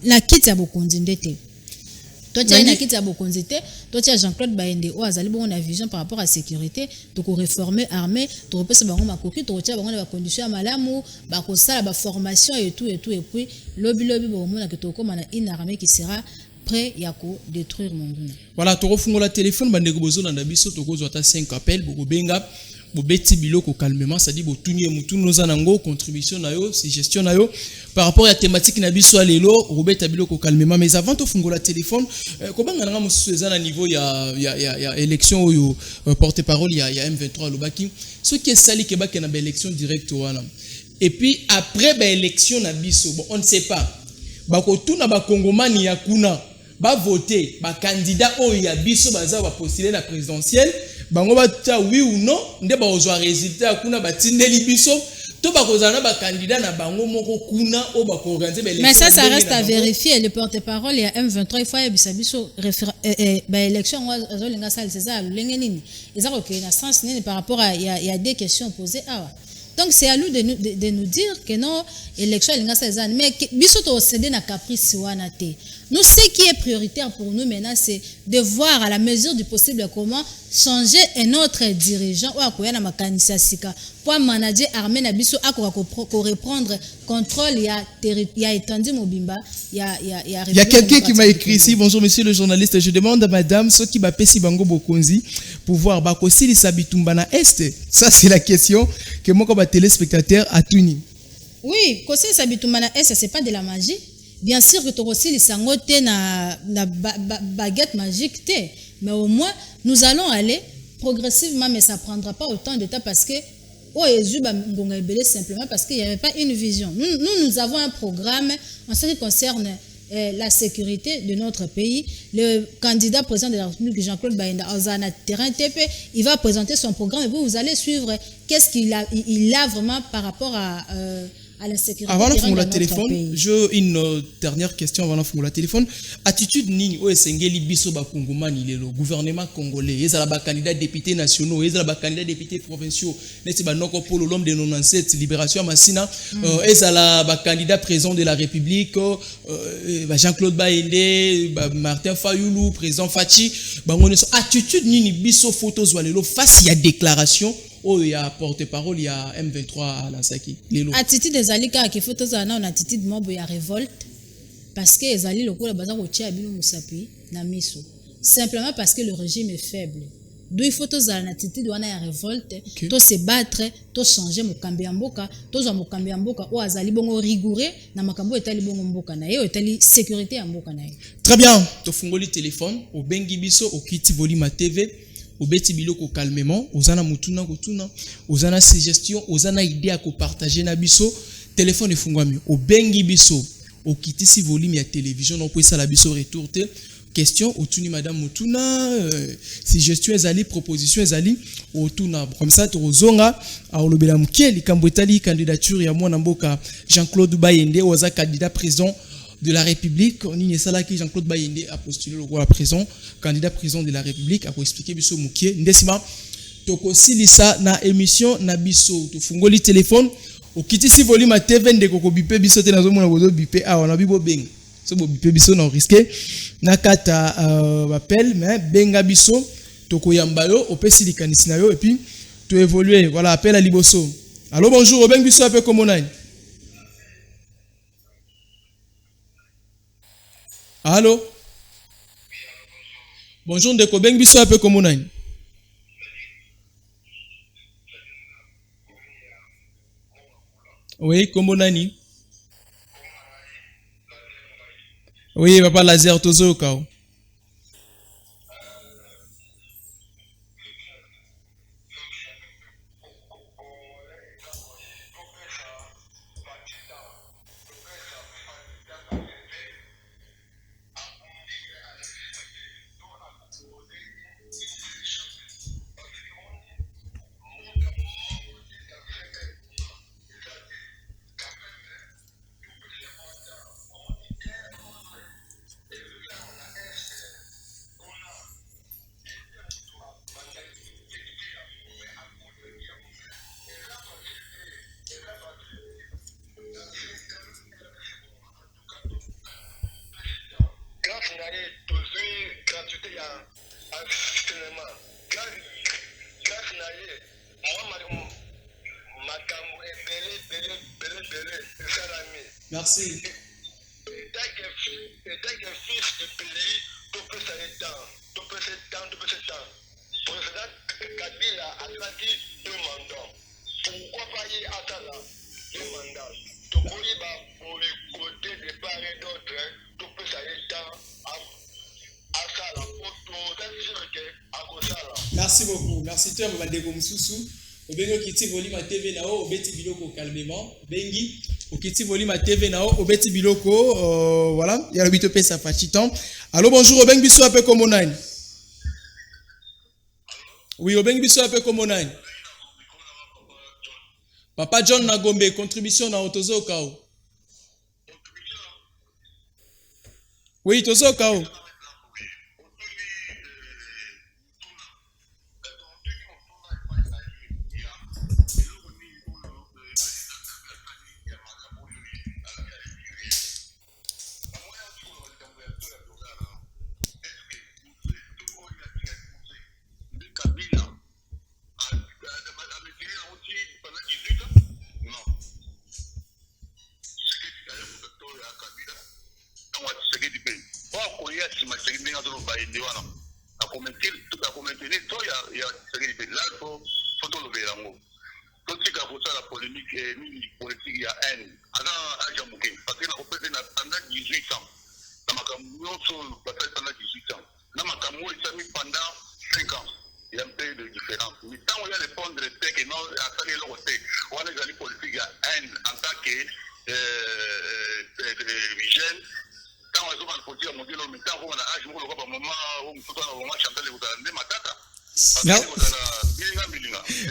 la kiti ya bokonzi ndete. Toi, tu as une kiti ya bokonzi te, toi tu as Jean-Claude Baende o azali bon na vision par rapport à la sécurité, to ko réformer armée, to repesa bango makoki, to tia bango na conditions ya malamu, ba ko sala ba formation et tout et puis lobby bon mona que to koma na une armée qui sera prêt ya ko détruire Monguna. Voilà, to refungola téléphone bandeko bozo na biso to ko zota 5 appels boko benga bobeti biloko calmement, ça dit botunye mutu noza nango contribution na yo, suggestion na yo par rapport à la thématique na biso alelo robeta biloko calmement. Mais avant to fungola téléphone kobanga nga musu ezana niveau ya élection oyo porte-parole ya M23 lobaki ce qui est sali ke ba ke na ba élection directe wana et puis après ba élection na biso bon on ne sait pas ba ko tuna ba kongomani ya kuna ba voter ba candidat oyo ya biso baza ba postuler na présidentielle bango batia oui ou non nde ba ozwa résultat kuna batindeli biso to ba kozana ba candidat na bango moko kuna o ba ko organiser ba élection. Mais ça reste à vérifier. Le porte-parole ya M23 il faut ya bisabiso ba élection azolinga sala c'est ça lenge nini ezako ke na sens nini par rapport à il y a des questions posées donc c'est à nous de nous dire que non élection linga sala mais biso to céder na caprice wana te. Nous, ce qui est prioritaire pour nous maintenant, c'est de voir à la mesure du possible comment changer un autre dirigeant pour manager armée nabiso pour reprendre contrôle. Il y a étendu Mobimba. Il y a quelqu'un qui m'a écrit ici. Bonjour monsieur le journaliste. Je demande à madame ce qui va pesi bango bokonzi pour voir bakosi li sabitumbana est. Ça c'est la question que moi comme téléspectateur a tuni. Oui, kosi sabitumbana est, c'est pas de la magie. Bien sûr que tu aussi les sangote na baguette magique té, mais au moins nous allons aller progressivement, mais ça prendra pas autant de temps parce que simplement parce qu'il n'y avait pas une vision. Nous avons un programme en ce qui concerne la sécurité de notre pays. Le candidat président de la République, Jean-Claude Baende, Ozana Terrain TP, il va présenter son programme et vous allez suivre qu'est-ce qu'il a vraiment par rapport à la sécurité. Avant de faire le téléphone, j'ai une dernière question avant de faire le téléphone. Attitude nini o esengeli biso ba kongomani lelo gouvernement congolais, ezala ba candidat député nationaux, ezala ba candidat député provinciaux, neti ba noko polo l'homme de 97 libération Massina, ezala ba candidat président de la République, Jean-Claude Baende, Martin Fayulu, président Fachi, bango so attitude nini biso photos walelo face ya déclaration. Oh, il y a porte-parole, il y a M23 à la Saki. Attitude des alika qui faut tous ana on attitude mobo ya révolte parce que les alliés locaux la bazar otia bino musapi na miso simplement parce que le régime est faible. Donc il faut tous ana attitude wana ya révolte, to se battre, to changer mokambi mboka, to za mokambi mboka o azali bongo rigoureux na makambo etali bongo mboka na yo etali sécurité ya mboka na yo. Très bien, to fungoli téléphone, au bengi biso, au kiti volume TV. Obeti biloko calmement, ozana mutuna kotuna, ozana suggestion, ozana idée à partager na biso, téléphone efungwami, obengi biso, okitisi volume ya télévision, on peut ça la biso retour te, question, otuni madame mutuna, suggestion ezali, proposition ezali, otuna, comme ça to ozonga, a olobela mukie likambo etali candidature ya mwana mboka Jean-Claude Baende, oza candidat président de la République, on y est qui Jean-Claude Baende a postulé à la prison, candidat président de la République, a expliqué biso mukie. Ndesima, toko silisa na émission na biso, to fungoli téléphone, okitisi volume à TV ndeko ko bipe biso te nazo mona bozo bipe on a bibo beng so bo bipe biso na risqué na kata appel mais benga biso toko yamba yo opesi likanisi na yo et puis tu évoluer voilà appel à liboso. Allô bonjour obeng biso ape comme nani. Allô bonjour ndeko obeng biso ape comme nani. Oui, comment nani? Oui, papa laser tozo kao. Merci. Et dès que fils du pays, tout peut s'étendre. Président Kabila a dit 2 mandats. Pourquoi pas y attendre 2 mandats? Tout pour les côtés de part et d'autre, tout peut s'étendre à ça, pour t'assurer qu'à cause ça. Merci beaucoup. Merci toi, Mbadego Msusu. Obengo kiti volume à TV nao, obeti biloko calmement. Bengi, okiti volume à TV nao, obeti biloko, voilà. Il y a l'habitude de ça fachitant. Allô, bonjour, Obeng biso ape comme nani. Oui, Obeng biso ape comme nani. Papa John Nagombe, contribution na Otozo Kao. Oui, Tozo Kao.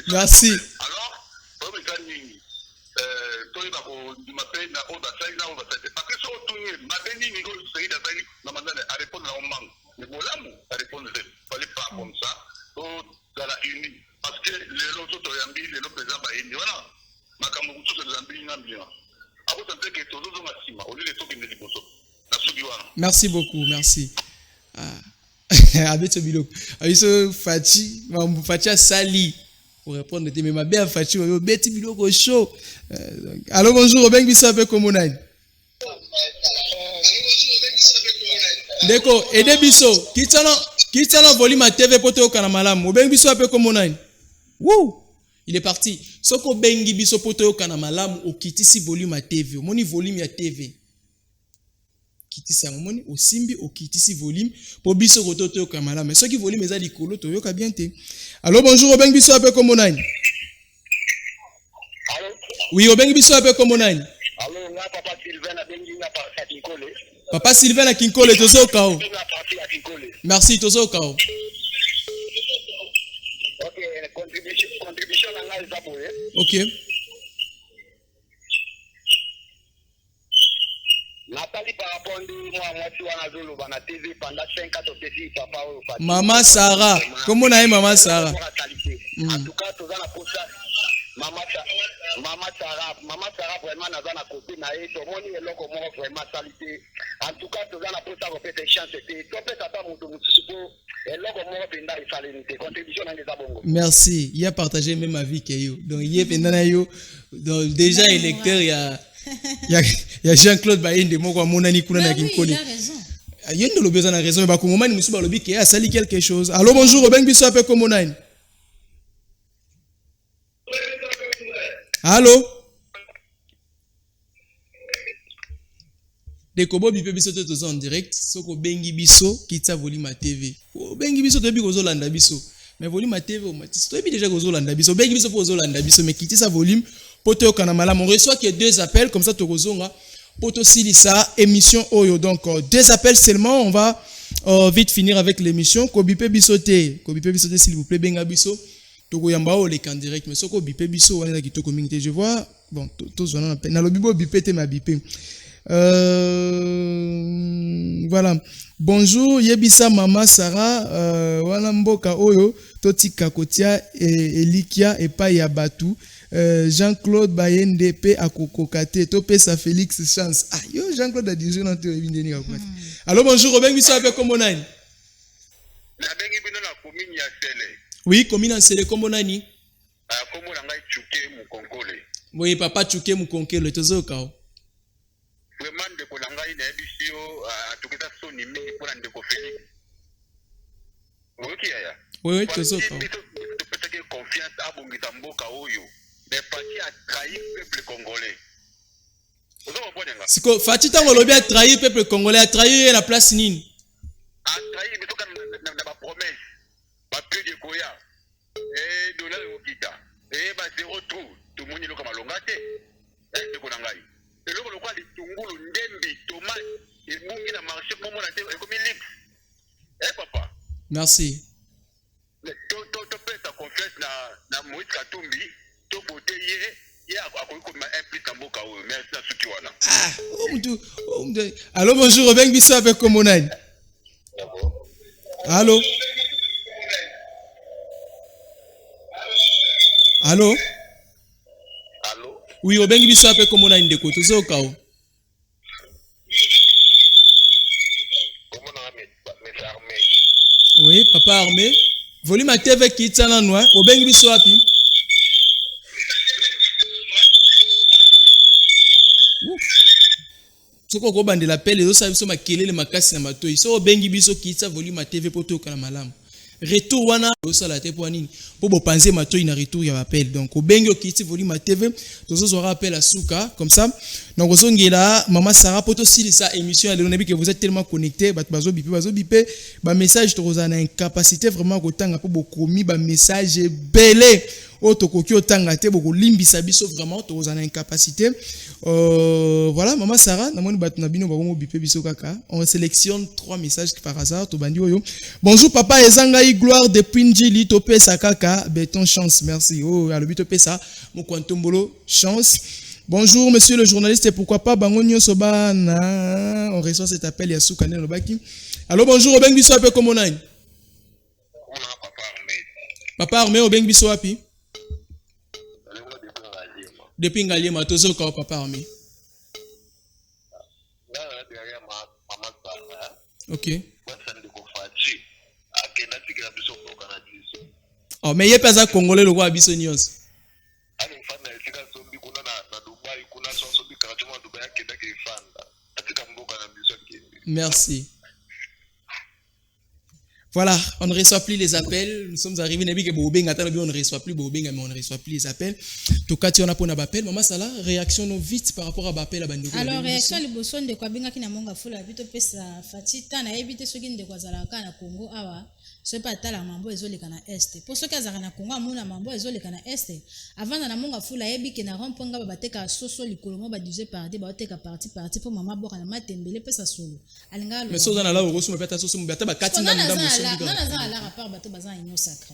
Merci. Alors, merci beaucoup, merci. Avec ce biloko. Avec ce Fati, Fati a sali. Pour répondre, mais ma belle Fati, Betty biloko chaud. Allô, bonjour, Obeng biso ape comme nani. Deko, aidez biso. Kitana volume à TV pour te au Kanamalam. Obeng biso ape comme nani. Wouh! Il est parti. Soko bengi biso pour te au Kanamalam, au kitisi volume à TV. Moni volume à TV. Kitisi moni au simbi au kitisi volume pour biso rototo au Kanamalam. Mais ceux qui volume les a likolo to yoka bien te. Allô, bonjour, Obeng biso ape comme nani. Oui, Obeng biso ape comme nani. Allô, nga papa Sylvain a bengi nga pa Kinkole. Papa Sylvain à Kinkole, tozo kao. Merci, tozo kao. Ok, contribution à la Zaboé. Ok. Nathalie par rapport à moi, tu as Zolo, on a TV pendant 5 ans, tu papa. Maman Sarah, comment on a Maman Sarah? En tout cas, tu as la poste. Mama Sarah vraiment naza na côté na ye tomoni eloko moko vraiment salité en tout cas toza na posa kopesa chance te topesa ta moto mosusu po eloko moko penda esaleli te contribution na eza bongo. Merci. Il a partagé même ma vie que yo. Donc il est pendant yo. Donc déjà électeur il y a Jean-Claude Bayende moko monani kuna na kinkoli. Il a raison. Il y a une besoin de raison mais ba kongomani musu ba lobi ke a sali quelque chose. Allô bonjour Obeng biso ape comme online. Allô Dekobo bipe biso to en direct soko bengi biso kitsa volume TV. Bengi biso to bi kozolanda biso. Mais volume TV au matisi to bi déjà kozolanda biso. Bengi biso pour kozolanda biso mais kitisa volume poto kana malamu. On reçoit que 2 appels comme ça to kozonga poto silisa émission oyo. Donc 2 appels seulement, on va vite finir avec l'émission. Kobipe biso s'il vous plaît benga biso. Toko yamba o les en direct mais soko bipe biso wana ki to communauté je vois bon to zona na na lobibo bipe te ma bipe voilà bonjour yebisa mama Sarah wana mboka oyo totika kotia elikia epa ya batu Jean-Claude Bayende pe akokokate to pesa Félix chance ah yo Jean-Claude a dit non te ebindeni akokate. Allô bonjour Obeng biso ape comme nani Na bengi bino na commune ya Sele. Oui, commune en Sele comme nani Komo na ngai Chuke Mukonkole. Oui papa Chuke Mukonkole tozoka Vraiment ndeko na ngai na ebisio atukisa soni mingi mpona ndeko Félix. Oyoki yaya. Oui tozoka Topesaki confiance abongisa mboka oyo mais parti a trahi peuple congolais. Siko Fati tango lobi a trahi peuple congolais a trahi la place nini a trahi mais toka na ba promesse ba peu de koya dollar okita ba zéro trou to moni loka malonga te ndeko na ngai eloko lokwa litungulu ndembi tomate ebungi na marché momo na te ekomi libre papa merci to pesa confiance na Moïse Katumbi to bote ye akoki koma implique na mboka oyo merci na suki wana allô bonjour Obeng biso avec komonani allô allô allô oui Obeng biso ape komonani ndeko tozoka o oui papa armé volume à TV kitana noa Obeng biso api soko ko bandela pele zo sabiso makelele makasi na matoi so Obeng biso kitsa volume à TV poto kana malamu retour wana osala te po nini po bopanze matoi na retour ya appel donc Obeng okiti volume à TV tozo zora appel à suka comme ça donc ozongela mama Sarah poto silisa émission ya lelonabi que vous êtes tellement connectés bazo bipe ba message toza na incapacité vraiment kotanga po bokomi ba message belé otokoki otanga te boko limbisa biso vraiment toza na incapacité voilà mama Sarah na moni bat na bino ba bipe biso kaka on sélectionne 3 messages par hasard to bandi oyo bonjour papa ezangai gloire depuis Njili to pesa kaka béton chance merci oh alobi to pesa mo kwantombolo chance. Bonjour monsieur le journaliste et pourquoi pas bangonyo sobana on reçoit cet appel ya soukane lobaki. Allô bonjour Obeng biso ape comme onani papa armé Obeng biso api depuis Ngaliema tozoka papa armé OK oh mais yé pesa congolais le roi biso nyos merci. Voilà, on ne reçoit plus les appels. Nous sommes arrivés, on ne reçoit plus, mais on ne reçoit plus les appels. Tout cas, tu en as pour un appel. Maman Sala, réaction non vite par rapport à l'appel à Bandeko. Alors, réaction le boson de Kwabinga qui n'a monga foula, vite pesa fatita na évité ce qui ne kwazala ka na Congo awa. Ce pas tala mambo ezole kana est. Pour ceux qui azara na Congo amuna mambo ezole kana est. Avant na monga foula ebi ke na romponga ba bateka soso likolomo ba diviser parti ba bateka parti pour mama boka na matembele pesa solo. Alinga. Mais so na la orosu me peta soso mbata ba katinga ndamu so. Nana za ala rapport bato bazan union sacré.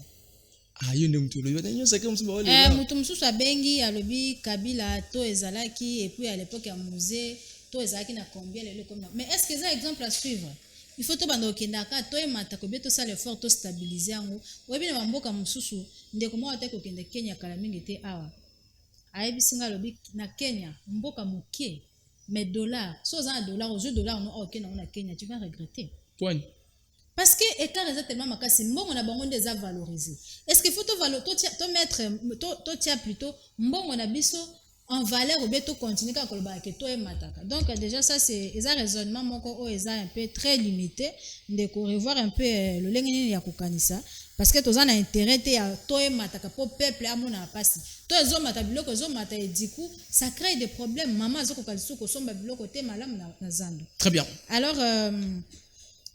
Ah yo ndem tulo yo union sacré msuba wale. Mutu msusu abengi alobi Kabila to ezalaki et puis à l'époque ya musée to ezalaki na combien lelo comme mais est-ce que ça exemple à suivre? Il faut to bando kendaka to emata ko beto ça l'effort to stabiliser yango. Webi na mboka msusu ndeko mo atako kende Kenya kala mingi te awa. ayebisinga lobi na Kenya mboka mokie mais dollar so za dollar aux dollars no ok na Kenya tu vas regretter Point. parce que écart est tellement makasi mbongo na bango ndeza valoriser est-ce qu'il faut to mettre to tia plutôt mbongo na biso en valeur ou bien to continuer ka koloba ke to e mataka donc déjà ça c'est un raisonnement moko un peu très limité de revoir un peu le lengeni ya kokanisa parce que toza na intérêt te ya to e mataka po peuple amona pasi to ezo mata biloko ezo mata et du coup ça crée des problèmes maman zo kokalisa ko somba biloko te malamu na zando. Très bien. Alors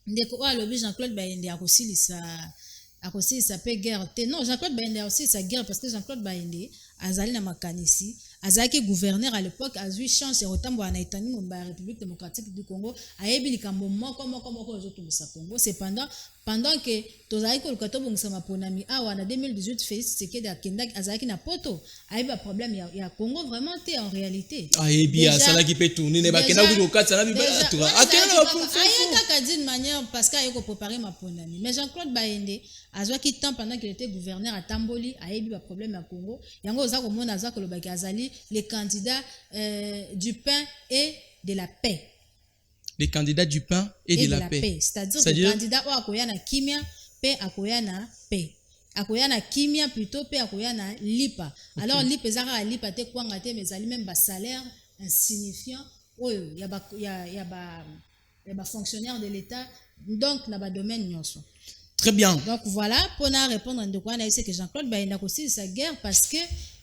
ndeko oyo alobi Jean-Claude Bayende akosilisa pe guerre te non Jean-Claude Bayende akosilisa guerre parce que Jean-Claude Bayende azali na makanisi azalaki gouverneur à l'époque azwi chance ya kotambola na etani mobimba ya République démocratique du Congo ayebi likambo moko ezotungisa Congo cependant pendant que tozalaki koluka tobongisa maponami awa na 2018 Félix Tshisekedi akendaki azalaki na poto ayebi ba problème ya Congo vraiment te en réalité ayebi asalaki pe tourner ne bakenda kokatsa na bibala tura akenda ba pour ayeka d'une manière parce que ayeko préparer maponami mais Jean-Claude Bayende azwaki temps pendant qu'il était gouverneur à Tamboli ayebi ba problème ya Congo yango oza komona aza kolobaki azali les candidats du pain et de la paix. Les candidats du pain et de la paix. C'est-à-dire les candidats akoya na kimia, paix akoya na paix. Akoya na kimia plutôt paix akoya na lipa. Okay. Alors lipa ezaka lipa te kwanga te mais ali même ba salaire insignifiant. Oyo ya ba fonctionnaire de l'État donc na ba domaine nyonso. Très bien. Donc voilà, pour répondre à quoi on a dit que Jean-Claude Bayenda aussi sa guerre parce que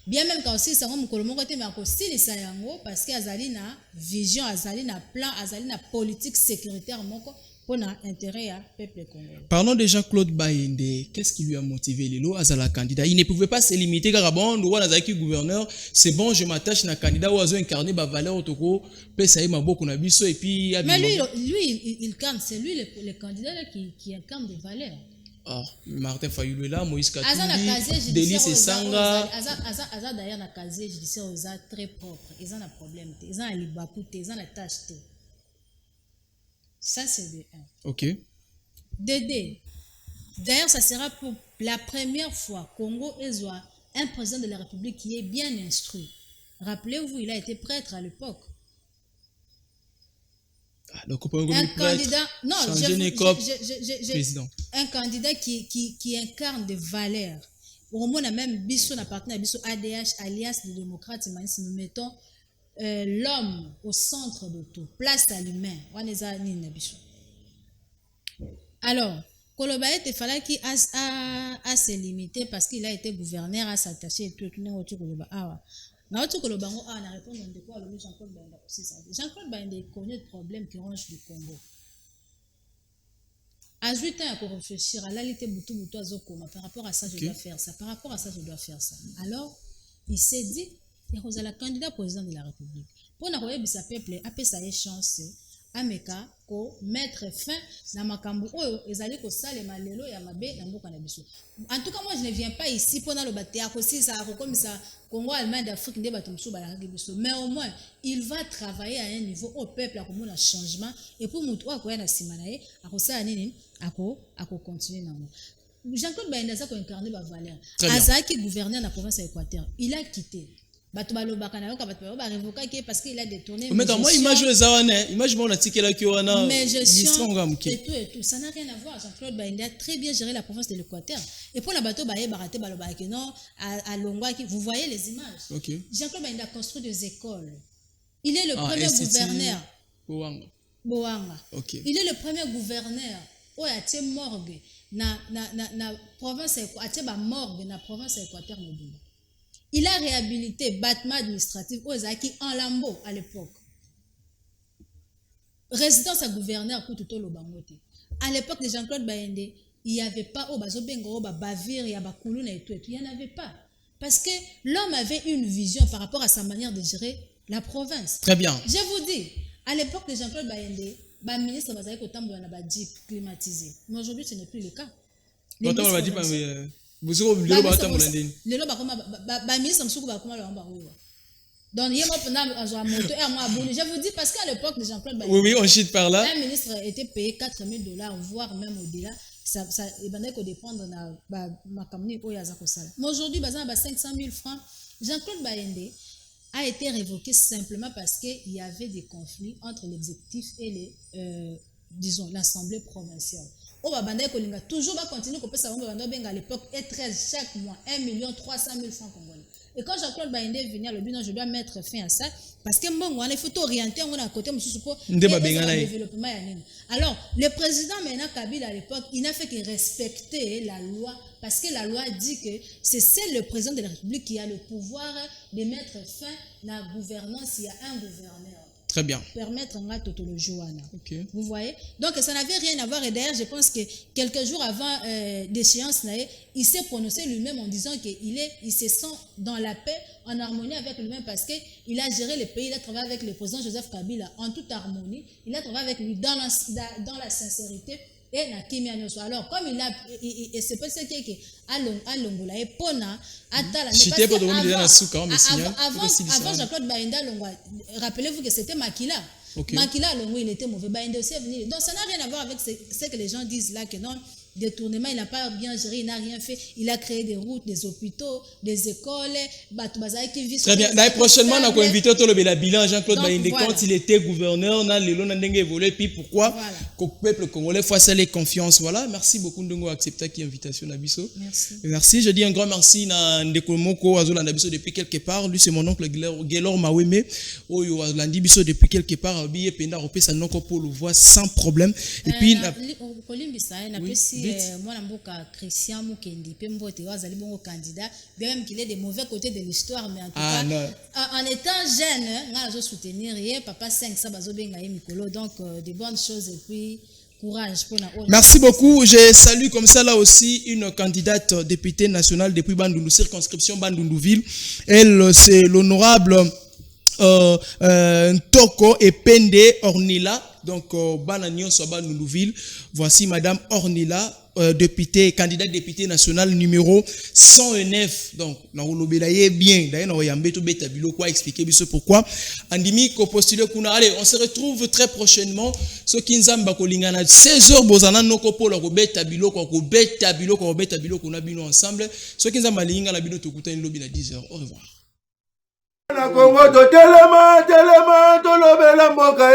bien même quand aussi ça va mukolo moko te mais aussi ça yango parce que azali na vision azali na plan azali na politique sécuritaire moko pour intérêt à peuple congolais. Parlons de Jean-Claude Bayende, qu'est-ce qui lui a motivé Lelo azala candidat? Il ne pouvait pas se limiter car bon on azaki gouverneur, c'est bon je m'attache na candidat ou azo incarner ba valeur otoko pesa maboko na biso et puis mais lui il incarne c'est lui le candidat là qui incarne des valeurs. Ah, Martin Fayulu là, Moïse Katumbi, Délice et Sanga. Aza d'ailleurs na casier judiciaire oza très propre. Ils ont un problème, ils ont un libaku, ils ont un tâche. Ça c'est de 1. OK. De 2. D'ailleurs, ça sera pour la première fois Congo Ezoa un président de la République qui est bien instruit. Rappelez-vous, il a été prêtre à l'époque. Donc, un candidat, non, président. Un candidat qui incarne des valeurs. Au moins, on a même Bisso, na partenaire Bisso ADH, Alliance des démocrates, nous mettons l'homme au centre de tout, place à l'humain. Alors, Kolobaye te fallait qu'il a se limiter parce qu'il a été gouverneur à s'attacher et tout na otu kolobango na répondre de quoi le Jean-Claude Bayende aussi ça. Jean-Claude Bayende connaît le problème qui ronge le Congo. À 8 ans à réfléchir à l'alité butu azokoma par rapport à ça je dois faire ça, par rapport à ça je dois faire ça. Alors, il s'est dit il y a la candidat président de la République. Pour na koyebisa peuple apesa ye chance ameka ko mettre fin na makambo oyo ezali ko salema lelo ya mabe na mboka na biso. En tout cas moi je ne viens pas ici pour na lo batea ko si ça comme ça Congo Allemagne d'Afrique nde bato musu bala biso mais au moins il va travailler à un niveau au peuple à komona changement et pour mutu akoya na sima na ye akosala nini ako continuer na mo. Jean-Claude Bayende ça ko incarner ba valeur. Azaki gouverneur na province ya Équateur, il a quitté. Bato balobaka na yoka bato ba révoquer parce qu'il a détourné mais quand moi image les awana image on a tikela ki wana mais gestion et tout ça n'a rien à voir. Jean-Claude Bayende a très bien géré la province de l'Équateur et pour la bateau baye baraté balobaka non à Longwa vous voyez les images. Okay. Jean-Claude Bayende a construit des écoles. Il est le premier gouverneur Boanga. Okay. Il est le premier gouverneur où a été morgue na province a ba morgue na province Équateur mobile. Il a réhabilité bâtiment administratif aux acquis en Lambeau à l'époque. Résidence à gouverneur Koututo Lobangote. À l'époque de Jean-Claude Bayende, il n'y avait pas Bazobengo, Bavir, Yabakuluna et tout. Il n'y en avait pas. Parce que l'homme avait une vision par rapport à sa manière de gérer la province. Très bien. Je vous dis, à l'époque de Jean-Claude Bayende, le ministre Bazaï Kotambo n'a pas dit climatisé. Mais aujourd'hui, ce n'est plus le cas. Buzuro lelo ba tambola ndeni lelo ba koma ba ministre msuku ba koma lamba wewa donc yemo pendant azwa moto et moi aboli je vous dis parce qu'à l'époque de Jean-Claude Bayende oui on chute par là un ministre était payé $4,000 voire même au-delà ça il bandait que dépendre na makamni oya za kosala mais aujourd'hui bazana ba 500,000 francs Jean-Claude Baende a été révoqué simplement parce qu'il y avait des conflits entre l'exécutif et disons, l'Assemblée provinciale. Au Babanda Kolinga, toujours va continuer à l'époque, et 13 chaque mois, 1 300 000 francs congolais. Et quand Jean-Claude Baende est venu à l'objet, je dois mettre fin à ça, parce que bon, il faut orienter à côté pour développement. Alors, le président maintenant Kabila à l'époque, il n'a fait que respecter la loi, parce que la loi dit que c'est le président de la République qui a le pouvoir de mettre fin à la gouvernance. Il y a un gouverneur. Très bien. Permettre un tautologie. Okay. Vous voyez? Donc, ça n'avait rien à voir. Et d'ailleurs, je pense que quelques jours avant l'échéance, il s'est prononcé lui-même en disant qu'il se sent dans la paix, en harmonie avec lui-même, parce qu'il a géré le pays, il a travaillé avec le président Joseph Kabila en toute harmonie. Il a travaillé avec lui dans la sincérité. Et na kimia nyoso. Alors comme il a et c'est pas ce qui est alongola et pona atala avant Jean-Claude Baenda Longwa, rappelez-vous que c'était Makila. Okay. Makila Longwa, il était mauvais, Baenda aussi est venu. Donc ça n'a rien à voir avec ce que les gens disent là, que non, détournement, il n'a pas bien géré, il n'a rien fait. Il a créé des routes, des hôpitaux, des écoles. Très bien. D'ailleurs, prochainement, on a invité le bilan Jean-Claude Baende quand il était gouverneur. On a évolué. Puis pourquoi le peuple congolais faut les confiance. Voilà. Merci beaucoup de nous accepter qui invitation Nabiso. Merci. Merci. Je dis un grand merci à Ndekomoko Azola Nabiso depuis quelque part. Lui, c'est mon oncle Gelor Maweme. Oyo Azolandi Biso depuis quelque part. Biye Penda Ropé sa noko pour le voir sans problème. Et puis moi namboka Christian Mukendi pe mbote wazali bongo candidat même qu'il est des mauvais côtés de l'histoire, mais en tout cas en étant jeune nga zo soutenir papa 5 ça bazo benga mikolo, donc de bonnes choses et puis courage pour merci beaucoup. Je salue comme ça là aussi une candidate députée nationale depuis Bandundu circonscription Bandundu-Ville. Elle c'est l'honorable Ntoko Epende Ornila. Donc Bananion Soba Nounouville. Voici madame Ornila, candidate députée nationale numéro 109. Donc, on bien. D'ailleurs, on a expliquer pourquoi. Andimi, postulé kuna. Allez, on se retrouve très prochainement. Ce qui nous a 16h, bozana noko polo robeta bilo kuna bino ensemble. Ce qui nous a malinga la bino tokuta une lobby à 10h. Au revoir. Na Congo to telema tolobela mboka